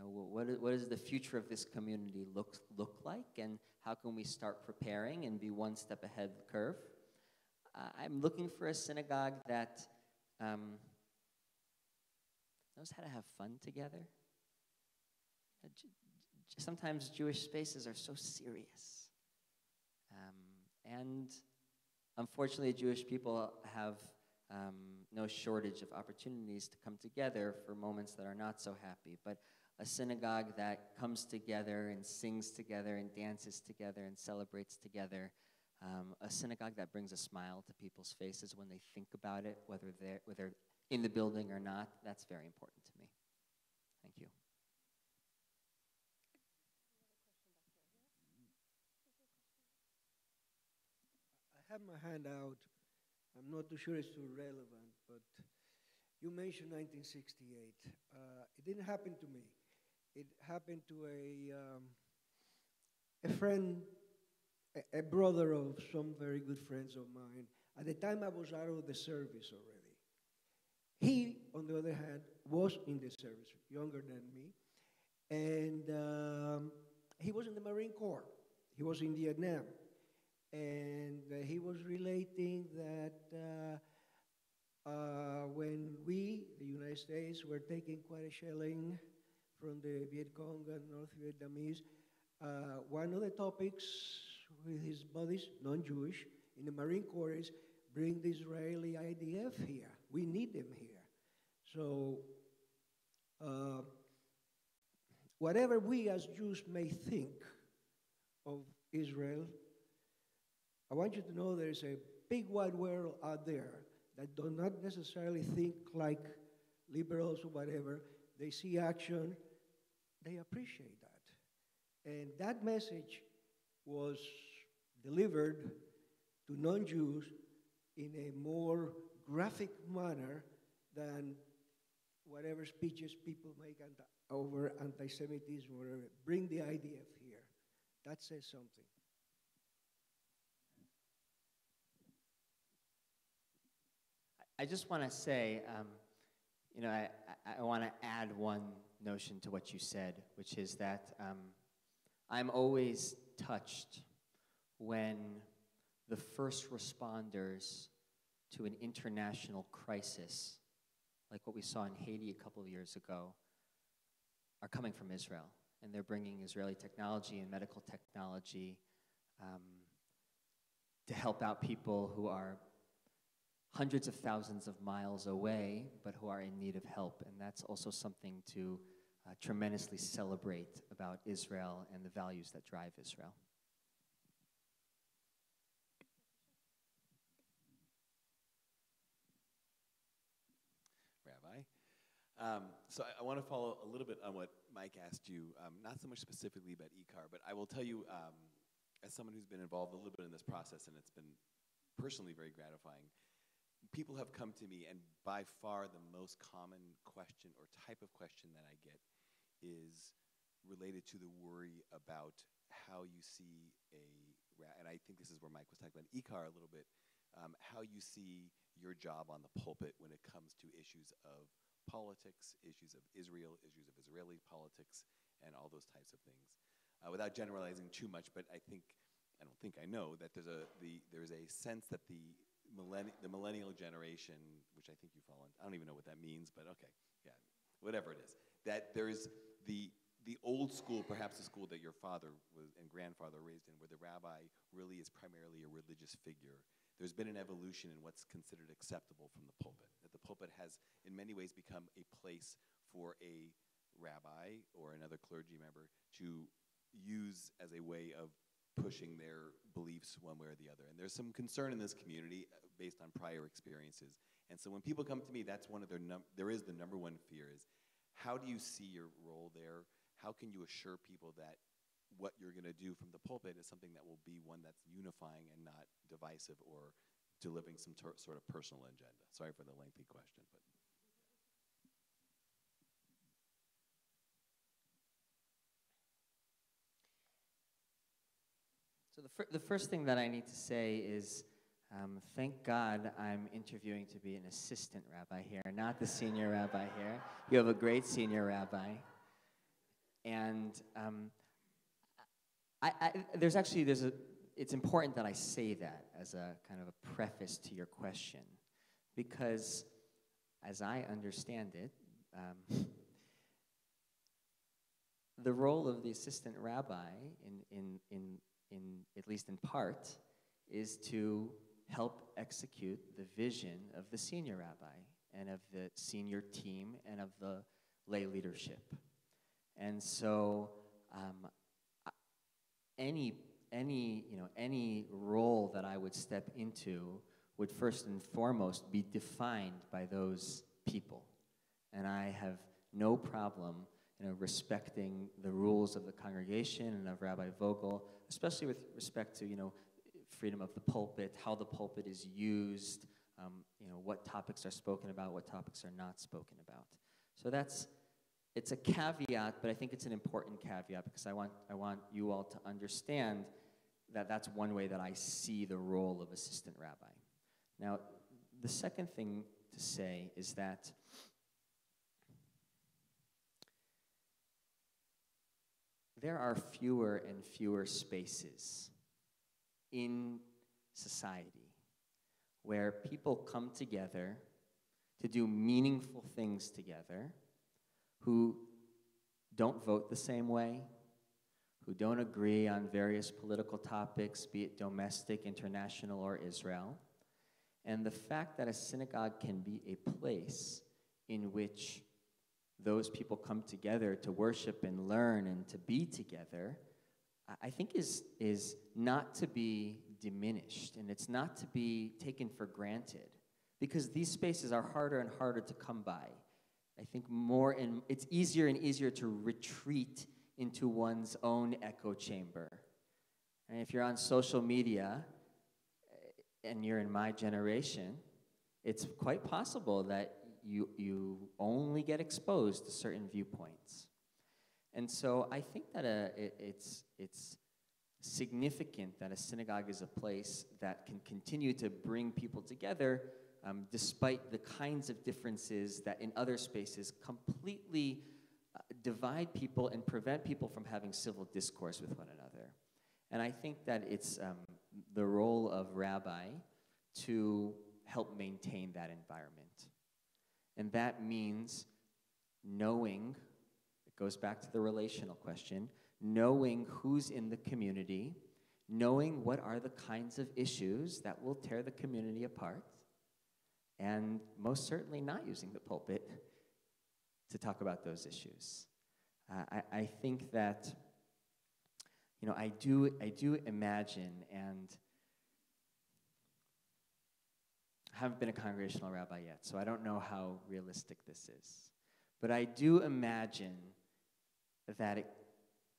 What does the future of this community look like, and how can we start preparing and be one step ahead of the curve? I'm looking for a synagogue that knows how to have fun together. Sometimes Jewish spaces are so serious. And unfortunately, Jewish people have no shortage of opportunities to come together for moments that are not so happy. But a synagogue that comes together and sings together and dances together and celebrates together, a synagogue that brings a smile to people's faces when they think about it, whether they're in the building or not, that's very important to me. Thank you. I have my hand out. I'm not too sure it's too relevant, but you mentioned 1968. It didn't happen to me. It happened to a friend, a brother of some very good friends of mine. At the time, I was out of the service already. He, on the other hand, was in the service, younger than me, and he was in the Marine Corps. He was in Vietnam. And he was relating that when we, the United States, were taking quite a shelling from the Viet Cong and North Vietnamese, one of the topics with his buddies, non-Jewish, in the Marine Corps is bring the Israeli IDF here. We need them here. So whatever we as Jews may think of Israel, I want you to know there's a big wide world out there that do not necessarily think like liberals or whatever. They see action, they appreciate that. And that message was delivered to non-Jews in a more graphic manner than whatever speeches people make over anti-Semitism or whatever. Bring the IDF here. That says something. I just want to say, I want to add one notion to what you said, which is that I'm always touched when the first responders to an international crisis, like what we saw in Haiti a couple of years ago, are coming from Israel. And they're bringing Israeli technology and medical technology to help out people who are hundreds of thousands of miles away, but who are in need of help. And that's also something to tremendously celebrate about Israel and the values that drive Israel. Rabbi. So I want to follow a little bit on what Mike asked you, not so much specifically about ICAR, but I will tell you, as someone who's been involved a little bit in this process, and it's been personally very gratifying, people have come to me, and by far the most common question or type of question that I get is related to the worry about how you see and I think this is where Mike was talking about ICAR a little bit, how you see your job on the pulpit when it comes to issues of politics, issues of Israel, issues of Israeli politics, and all those types of things. Without generalizing too much, but I don't think I know that there's a sense that the millennial generation, which I think you fall in, I don't even know what that means, but okay, yeah, whatever it is, that there's the old school, perhaps the school that your father and grandfather raised in, where the rabbi really is primarily a religious figure. There's been an evolution in what's considered acceptable from the pulpit, that the pulpit has in many ways become a place for a rabbi or another clergy member to use as a way of pushing their beliefs one way or the other. And there's some concern in this community based on prior experiences. And so when people come to me, that's one of there is the number one fear is, how do you see your role there? How can you assure people that what you're going to do from the pulpit is something that will be one that's unifying and not divisive or delivering some sort of personal agenda? Sorry for the lengthy question, but. So the first thing that I need to say is, thank God I'm interviewing to be an assistant rabbi here, not the senior rabbi here. You have a great senior rabbi. And it's important that I say that as a kind of a preface to your question, because as I understand it, the role of the assistant rabbi, in at least in part, is to help execute the vision of the senior rabbi and of the senior team and of the lay leadership. And so any role that I would step into would first and foremost be defined by those people. And I have no problem respecting the rules of the congregation and of Rabbi Vogel, especially with respect to freedom of the pulpit, how the pulpit is used, what topics are spoken about, what topics are not spoken about. So it's a caveat, but I think it's an important caveat because I want you all to understand that that's one way that I see the role of assistant rabbi. Now, the second thing to say is that there are fewer and fewer spaces in society where people come together to do meaningful things together, who don't vote the same way, who don't agree on various political topics, be it domestic, international, or Israel. And the fact that a synagogue can be a place in which those people come together to worship and learn and to be together, I think is not to be diminished, and it's not to be taken for granted, because these spaces are harder and harder to come by. I think it's easier and easier to retreat into one's own echo chamber. And if you're on social media and you're in my generation, it's quite possible that you only get exposed to certain viewpoints. And so I think that it's significant that a synagogue is a place that can continue to bring people together despite the kinds of differences that in other spaces completely divide people and prevent people from having civil discourse with one another. And I think that it's the role of rabbi to help maintain that environment. And that means knowing, it goes back to the relational question, knowing who's in the community, knowing what are the kinds of issues that will tear the community apart, and most certainly not using the pulpit to talk about those issues. I think that, I do imagine, and I haven't been a congregational rabbi yet, so I don't know how realistic this is. But I do imagine that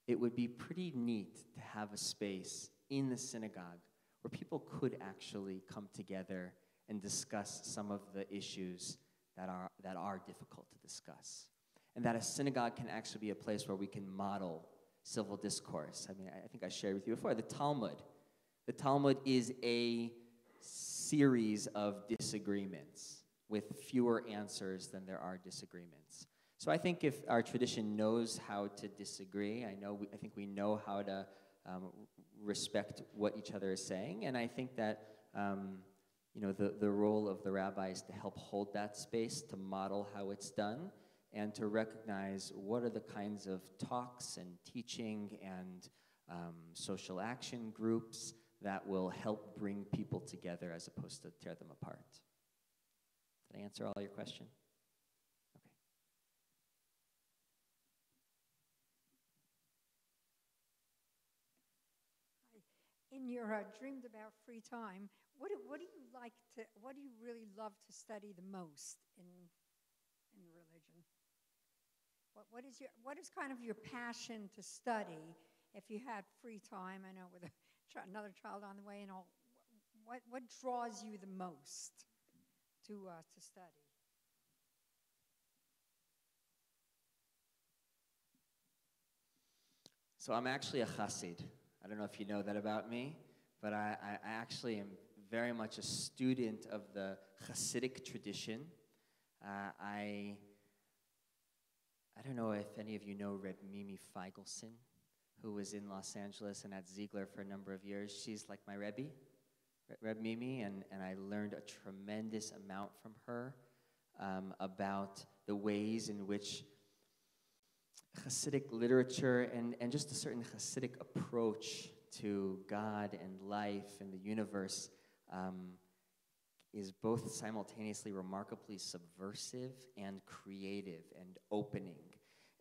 it would be pretty neat to have a space in the synagogue where people could actually come together and discuss some of the issues that are difficult to discuss. And that a synagogue can actually be a place where we can model civil discourse. I mean, I think I shared with you before, the Talmud. The Talmud is a series of disagreements with fewer answers than there are disagreements. So I think if our tradition knows how to disagree, I think we know how to respect what each other is saying, and I think that the role of the rabbi is to help hold that space, to model how it's done, and to recognize what are the kinds of talks and teaching and social action groups that will help bring people together as opposed to tear them apart. Did I answer all your question? In your dreamed about free time, what do you really love to study the most in religion? What is kind of your passion to study if you had free time? I know with another child on the way and all, what draws you the most to study? So I'm actually a chassid. I don't know if you know that about me, but I actually am very much a student of the Hasidic tradition. I don't know if any of you know Reb Mimi Feigelson, who was in Los Angeles and at Ziegler for a number of years. She's like my Rebbe, Reb Mimi, and I learned a tremendous amount from her about the ways in which Hasidic literature and just a certain Hasidic approach to God and life and the universe is both simultaneously remarkably subversive and creative and opening.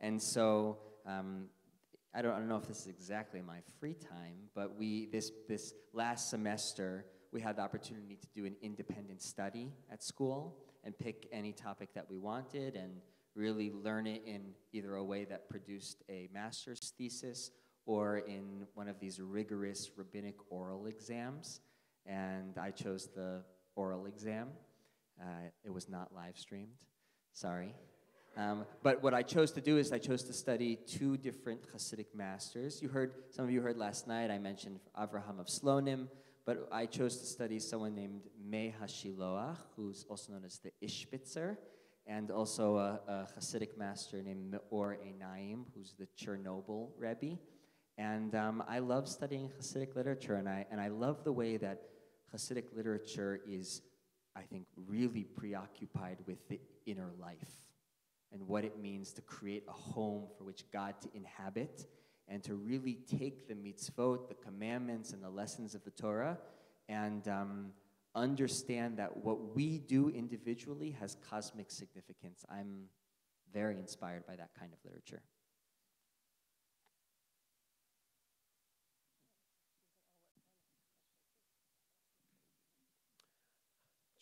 And so I don't know if this is exactly my free time, but this last semester, we had the opportunity to do an independent study at school and pick any topic that we wanted and really learn it in either a way that produced a master's thesis or in one of these rigorous rabbinic oral exams. And I chose the oral exam. It was not live streamed, sorry. But what I chose to do is I chose to study two different Hasidic masters. Some of you heard last night, I mentioned Avraham of Slonim, but I chose to study someone named Mei HaShiloach, who's also known as the Ishbitzer, and also a Hasidic master named Meor Einayim, who's the Chernobyl Rebbe. And I love studying Hasidic literature, and I love the way that Hasidic literature is, I think, really preoccupied with the inner life and what it means to create a home for which God to inhabit and to really take the mitzvot, the commandments, and the lessons of the Torah and understand that what we do individually has cosmic significance. I'm very inspired by that kind of literature.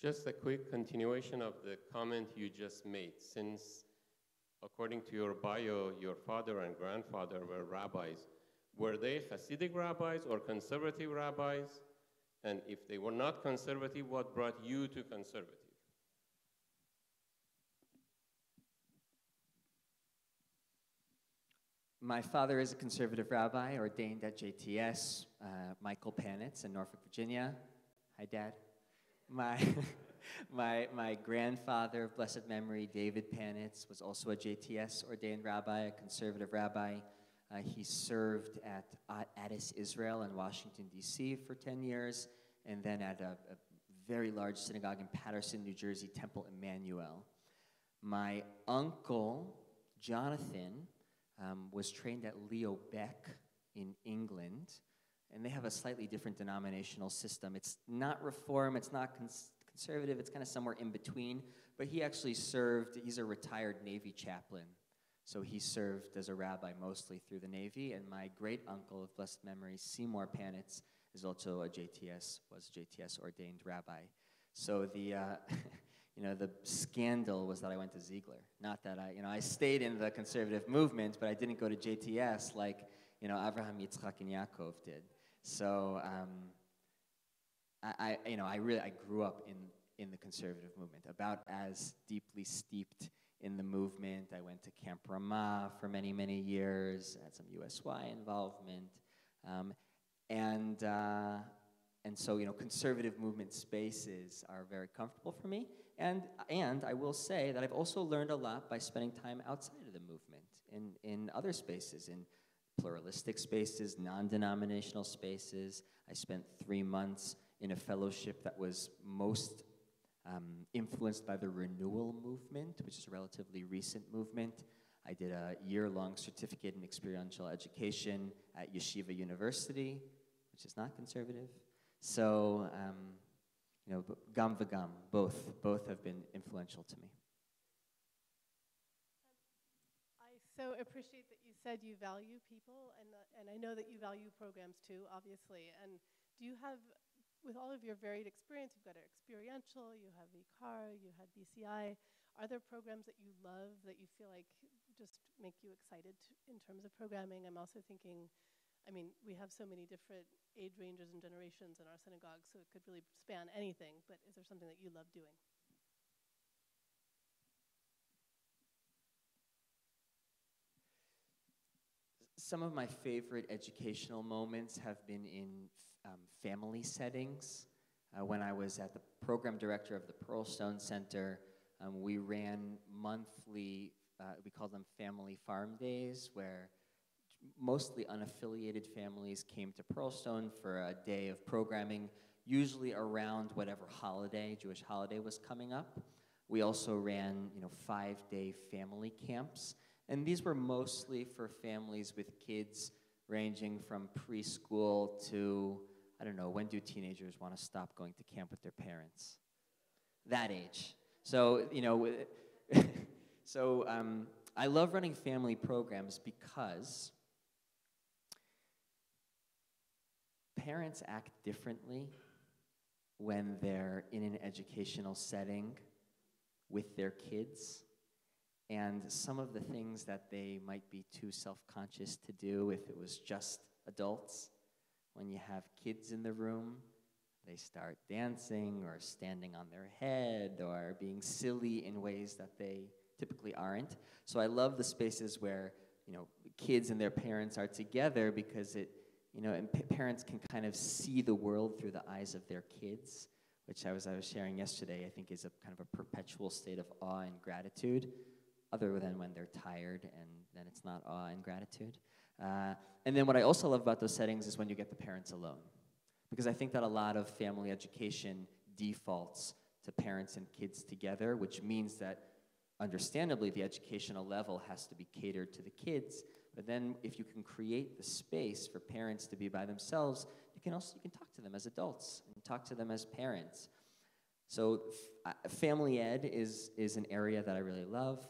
Just a quick continuation of the comment you just made. Since, according to your bio, your father and grandfather were rabbis, were they Hasidic rabbis or conservative rabbis? And if they were not conservative, what brought you to conservative? My father is a conservative rabbi, ordained at JTS, Michael Panitz in Norfolk, Virginia. Hi, Dad. My grandfather of blessed memory, David Panitz, was also a JTS ordained rabbi, a conservative rabbi. He served at Addis, Israel in Washington, D.C. for 10 years, and then at a very large synagogue in Paterson, New Jersey, Temple Emmanuel. My uncle, Jonathan, was trained at Leo Beck in England, and they have a slightly different denominational system. It's not Reform, it's not conservative, it's kind of somewhere in between, but he actually served, he's a retired Navy chaplain, so he served as a rabbi mostly through the Navy, and my great-uncle of blessed memory, Seymour Panitz, is also was JTS ordained rabbi. So the, the scandal was that I went to Ziegler, not that I stayed in the conservative movement, but I didn't go to JTS like, Avraham, Yitzchak, and Yaakov did. So I grew up in the conservative movement, about as deeply steeped in the movement. I went to Camp Ramah for many, many years, had some USY involvement, and so conservative movement spaces are very comfortable for me. And I will say that I've also learned a lot by spending time outside of the movement, in other spaces, in pluralistic spaces, non-denominational spaces. I spent 3 months in a fellowship that was most influenced by the renewal movement, which is a relatively recent movement. I did a year-long certificate in experiential education at Yeshiva University, which is not conservative. So, gam v'gam, both have been influential to me. I so appreciate that you said you value people, and I know that you value programs too, obviously. And do you have, with all of your varied experience, you've got experiential, you have VCAR, you had BCI, are there programs that you love that you feel like just make you excited in terms of programming? I'm also thinking, we have so many different age ranges and generations in our synagogue, so it could really span anything, but is there something that you love doing? Some of my favorite educational moments have been in family settings. When I was at the program director of the Pearlstone Center, we ran monthly, we called them family farm days, where mostly unaffiliated families came to Pearlstone for a day of programming, usually around whatever Jewish holiday was coming up. We also ran, 5-day family camps, and these were mostly for families with kids ranging from preschool to I don't know, when do teenagers want to stop going to camp with their parents? That age. So, I love running family programs because parents act differently when they're in an educational setting with their kids. And some of the things that they might be too self-conscious to do if it was just adults, when you have kids in the room, they start dancing or standing on their head or being silly in ways that they typically aren't. So I love the spaces where, kids and their parents are together because and parents can kind of see the world through the eyes of their kids, which I was sharing yesterday, I think is a kind of a perpetual state of awe and gratitude, other than when they're tired, and then it's not awe and gratitude. And then what I also love about those settings is when you get the parents alone. Because I think that a lot of family education defaults to parents and kids together, which means that, understandably, the educational level has to be catered to the kids. But then if you can create the space for parents to be by themselves, you can talk to them as adults and talk to them as parents. So family ed is an area that I really love.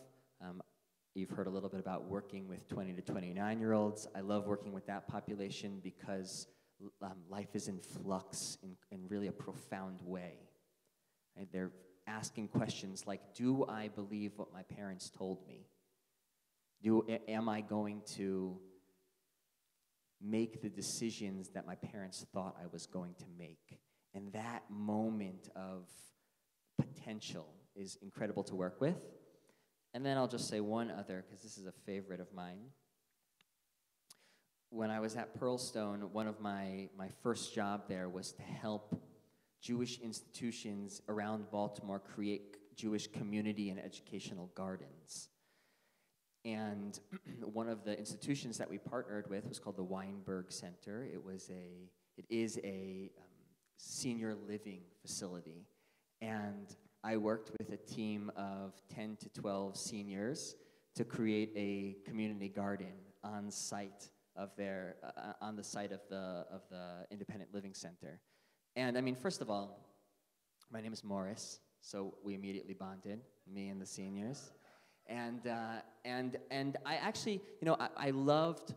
You've heard a little bit about working with 20 to 29-year-olds. I love working with that population because life is in flux in really a profound way. Right? They're asking questions like, do I believe what my parents told me? Am I going to make the decisions that my parents thought I was going to make? And that moment of potential is incredible to work with. And then I'll just say one other, because this is a favorite of mine. When I was at Pearlstone, one of my first job there was to help Jewish institutions around Baltimore create Jewish community and educational gardens. And one of the institutions that we partnered with was called the Weinberg Center. It is a senior living facility. And I worked with a team of 10 to 12 seniors to create a community garden on site of on the site of the independent living center. And I mean, first of all, my name is Morris, so we immediately bonded, me and the seniors. And I actually, I loved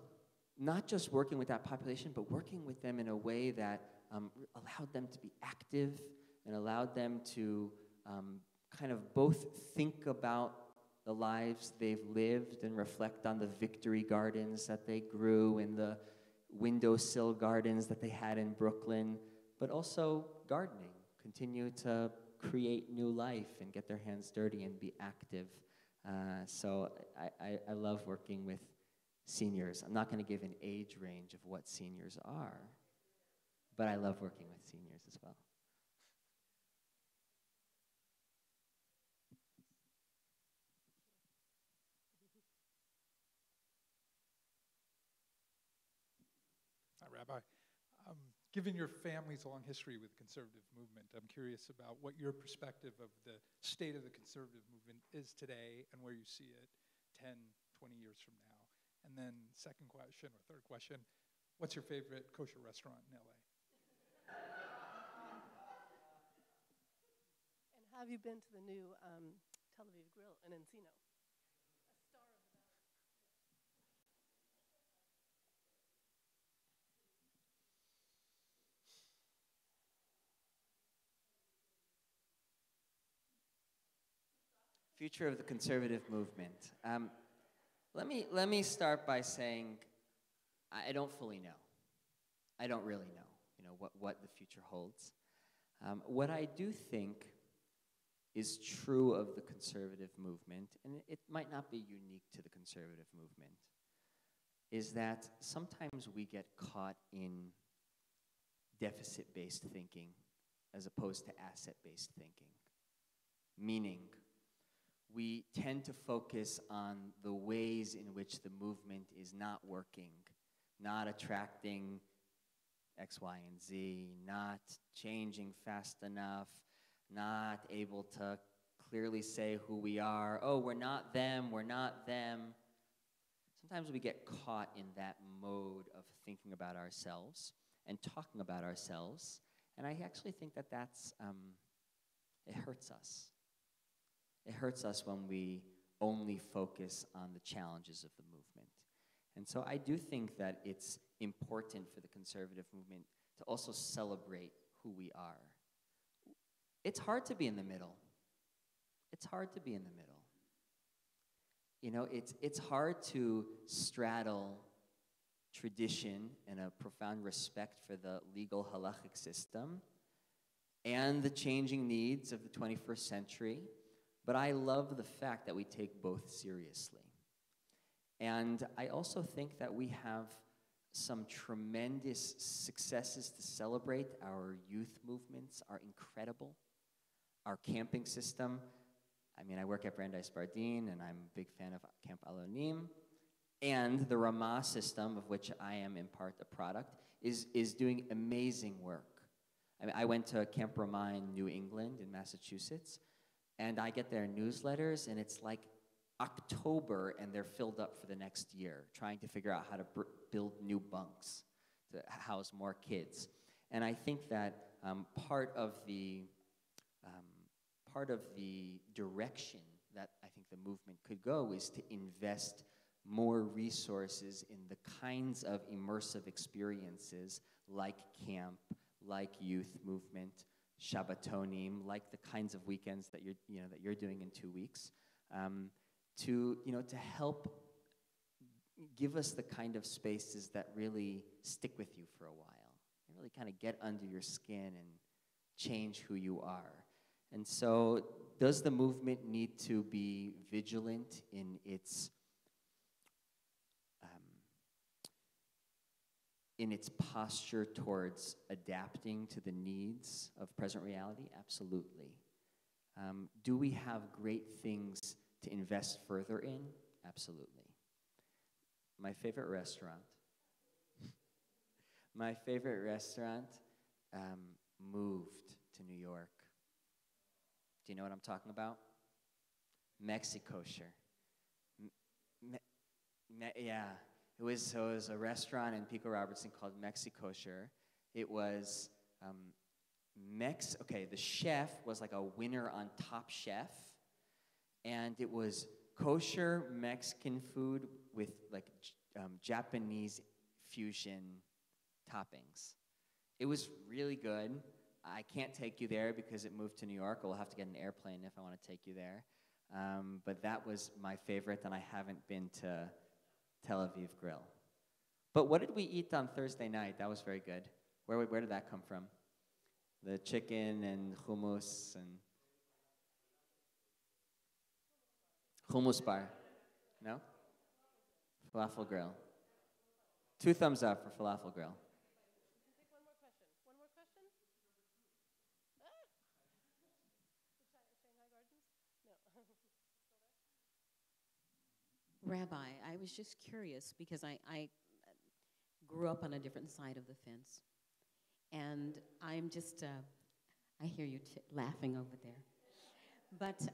not just working with that population, but working with them in a way that allowed them to be active and allowed them to kind of both think about the lives they've lived and reflect on the victory gardens that they grew and the windowsill gardens that they had in Brooklyn, but also gardening, continue to create new life and get their hands dirty and be active. So I love working with seniors. I'm not going to give an age range of what seniors are, but I love working with seniors as well. Hi, Rabbi. Given your family's long history with the conservative movement, I'm curious about what your perspective of the state of the conservative movement is today and where you see it 10, 20 years from now. And then second question or third question, what's your favorite kosher restaurant in LA? And have you been to the new Tel Aviv Grill in Encino? Future of the conservative movement. Let me start by saying I don't fully know. I don't really know, what the future holds. What I do think is true of the conservative movement, and it might not be unique to the conservative movement, is that sometimes we get caught in deficit-based thinking as opposed to asset-based thinking. Meaning, we tend to focus on the ways in which the movement is not working, not attracting X, Y, and Z, not changing fast enough, not able to clearly say who we are. Oh, we're not them, we're not them. Sometimes we get caught in that mode of thinking about ourselves. and talking about ourselves. And I actually think that it hurts us. It hurts us when we only focus on the challenges of the movement. And so I do think that it's important for the conservative movement to also celebrate who we are. It's hard to be in the middle. It's hard to be in the middle. You know, it's hard to straddle tradition and a profound respect for the legal halachic system and the changing needs of the 21st century. But I love the fact that we take both seriously. And I also think that we have some tremendous successes to celebrate. Our youth movements are incredible. Our camping system, I mean, I work at Brandeis Bardeen, and I'm a big fan of Camp Alonim. And the Ramah system, of which I am in part a product, is doing amazing work. I mean, I went to Camp Ramah in New England, in Massachusetts, and I get their newsletters, and it's like October, and they're filled up for the next year, trying to figure out how to build new bunks to house more kids. And I think that part of the direction that I think the movement could go is to invest more resources in the kinds of immersive experiences like camp, like youth movement, Shabbatonim, like the kinds of weekends that you're doing in 2 weeks, to help give us the kind of spaces that really stick with you for a while, and really kind of get under your skin and change who you are. And so, does the movement need to be vigilant in its posture towards adapting to the needs of present reality? Absolutely. Do we have great things to invest further in? Absolutely. My favorite restaurant moved to New York. Do you know what I'm talking about? Mexikosher. Yeah. It was a restaurant in Pico Robertson called Mexikosher. It was the chef was like a winner on Top Chef, and it was kosher Mexican food with like Japanese fusion toppings. It was really good. I can't take you there because it moved to New York. We'll have to get an airplane if I want to take you there. But that was my favorite, and I haven't been to Tel Aviv Grill. But what did we eat on Thursday night? That was very good. Where did that come from? The chicken and hummus and hummus bar. No? Falafel Grill. 2 thumbs up for Falafel Grill. Rabbi, I was just curious because I grew up on a different side of the fence. And I'm just, I hear you laughing over there. But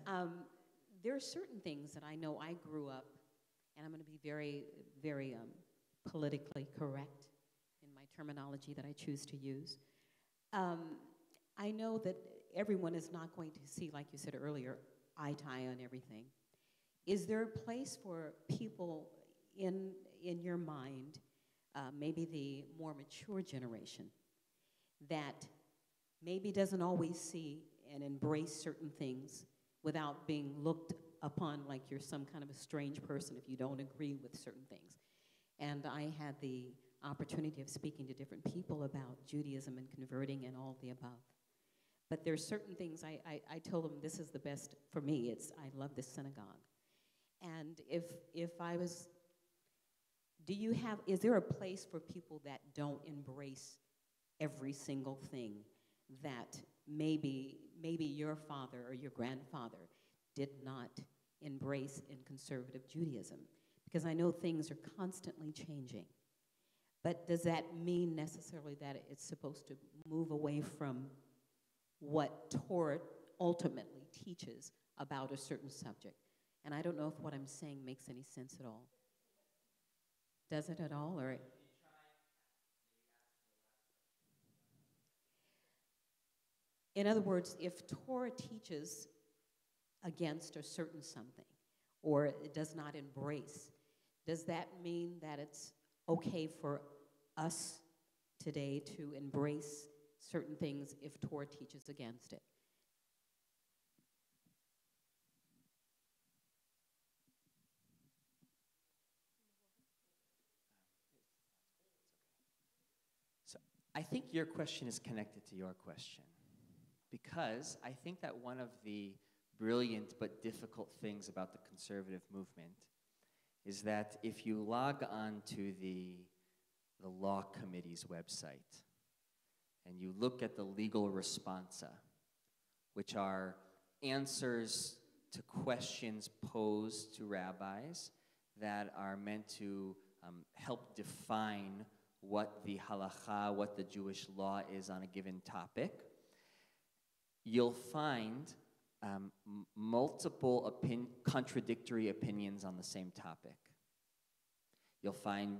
there are certain things that I know I grew up, and I'm going to be very, very politically correct in my terminology that I choose to use. I know that everyone is not going to see, like you said earlier, eye to eye on everything. Is there a place for people in your mind, maybe the more mature generation, that maybe doesn't always see and embrace certain things without being looked upon like you're some kind of a strange person if you don't agree with certain things? And I had the opportunity of speaking to different people about Judaism and converting and all the above. But there's certain things I told them this is the best for me. I love this synagogue. And if I was, is there a place for people that don't embrace every single thing that maybe your father or your grandfather did not embrace in conservative Judaism? Because I know things are constantly changing. But does that mean necessarily that it's supposed to move away from what Torah ultimately teaches about a certain subject? And I don't know if what I'm saying makes any sense at all. Does it at all? Or In other words, if Torah teaches against a certain something, or it does not embrace, does that mean that it's okay for us today to embrace certain things if Torah teaches against it? So I think your question is connected to your question, because I think that one of the brilliant but difficult things about the conservative movement is that if you log on to the law committee's website and you look at the legal responsa, which are answers to questions posed to rabbis that are meant to help define what the halacha, what the Jewish law is on a given topic, you'll find multiple contradictory opinions on the same topic. You'll find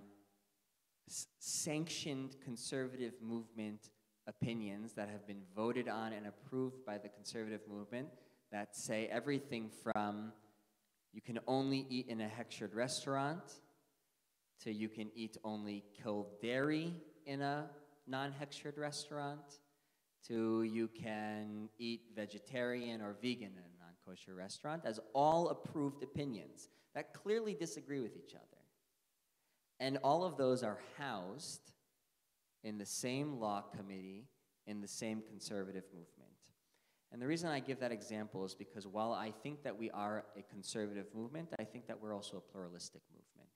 sanctioned conservative movement opinions that have been voted on and approved by the conservative movement that say everything from you can only eat in a hechshered restaurant to you can eat only killed dairy in a non-hechshered restaurant to you can eat vegetarian or vegan in a non-kosher restaurant, as all approved opinions that clearly disagree with each other. And all of those are housed in the same law committee, in the same conservative movement. And the reason I give that example is because while I think that we are a conservative movement, I think that we're also a pluralistic movement.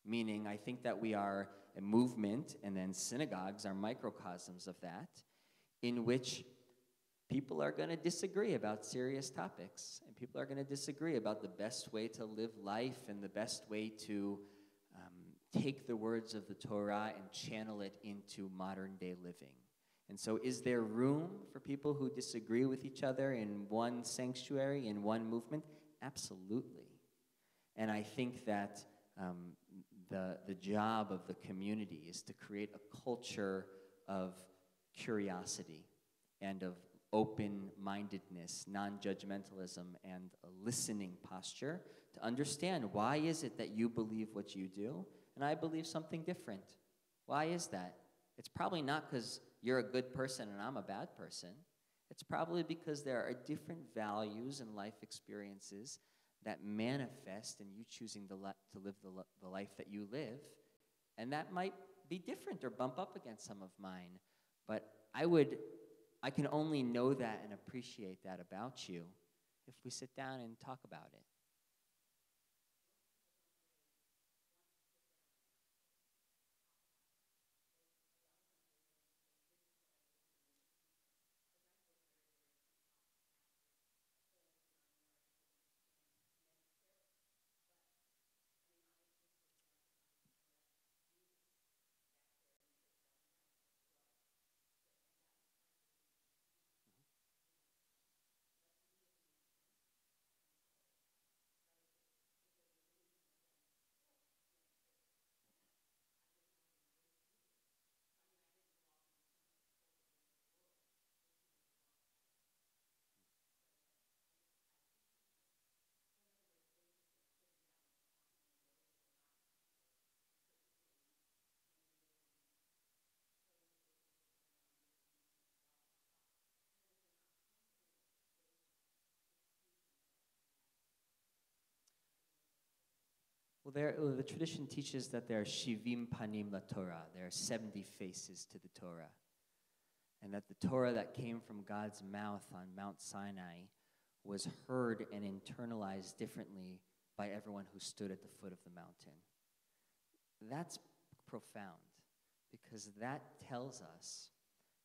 Meaning, I think that we are a movement, and then synagogues are microcosms of that, in which people are going to disagree about serious topics, and people are going to disagree about the best way to live life and the best way to take the words of the Torah and channel it into modern-day living. And so is there room for people who disagree with each other in one sanctuary, in one movement? Absolutely. And I think that the job of the community is to create a culture of curiosity and of open-mindedness, non-judgmentalism, and a listening posture to understand why is it that you believe what you do and I believe something different. Why is that? It's probably not because you're a good person and I'm a bad person. It's probably because there are different values and life experiences that manifest in you choosing to live the life that you live, and that might be different or bump up against some of mine. But I can only know that and appreciate that about you if we sit down and talk about it. Well, the tradition teaches that there are shivim panim la Torah. There are 70 faces to the Torah. And that the Torah that came from God's mouth on Mount Sinai was heard and internalized differently by everyone who stood at the foot of the mountain. That's profound, because that tells us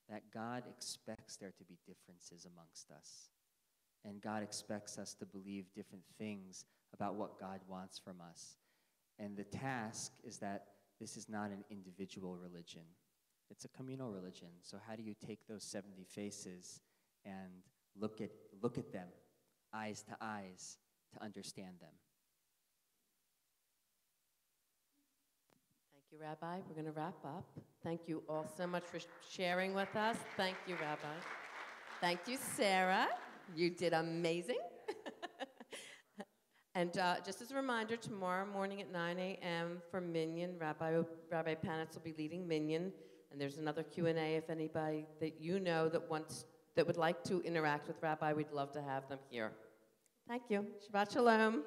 that God expects there to be differences amongst us. And God expects us to believe different things about what God wants from us. And the task is that this is not an individual religion. It's a communal religion. So how do you take those 70 faces and look at them, eyes to eyes, to understand them? Thank you, Rabbi. We're going to wrap up. Thank you all so much for sharing with us. Thank you, Rabbi. Thank you, Sarah. You did amazing. And just as a reminder, tomorrow morning at 9 a.m. for Minyan, Rabbi Panitz will be leading Minyan, and there's another Q&A if anybody that you know that would like to interact with Rabbi, we'd love to have them here. Thank you. Shabbat Shalom.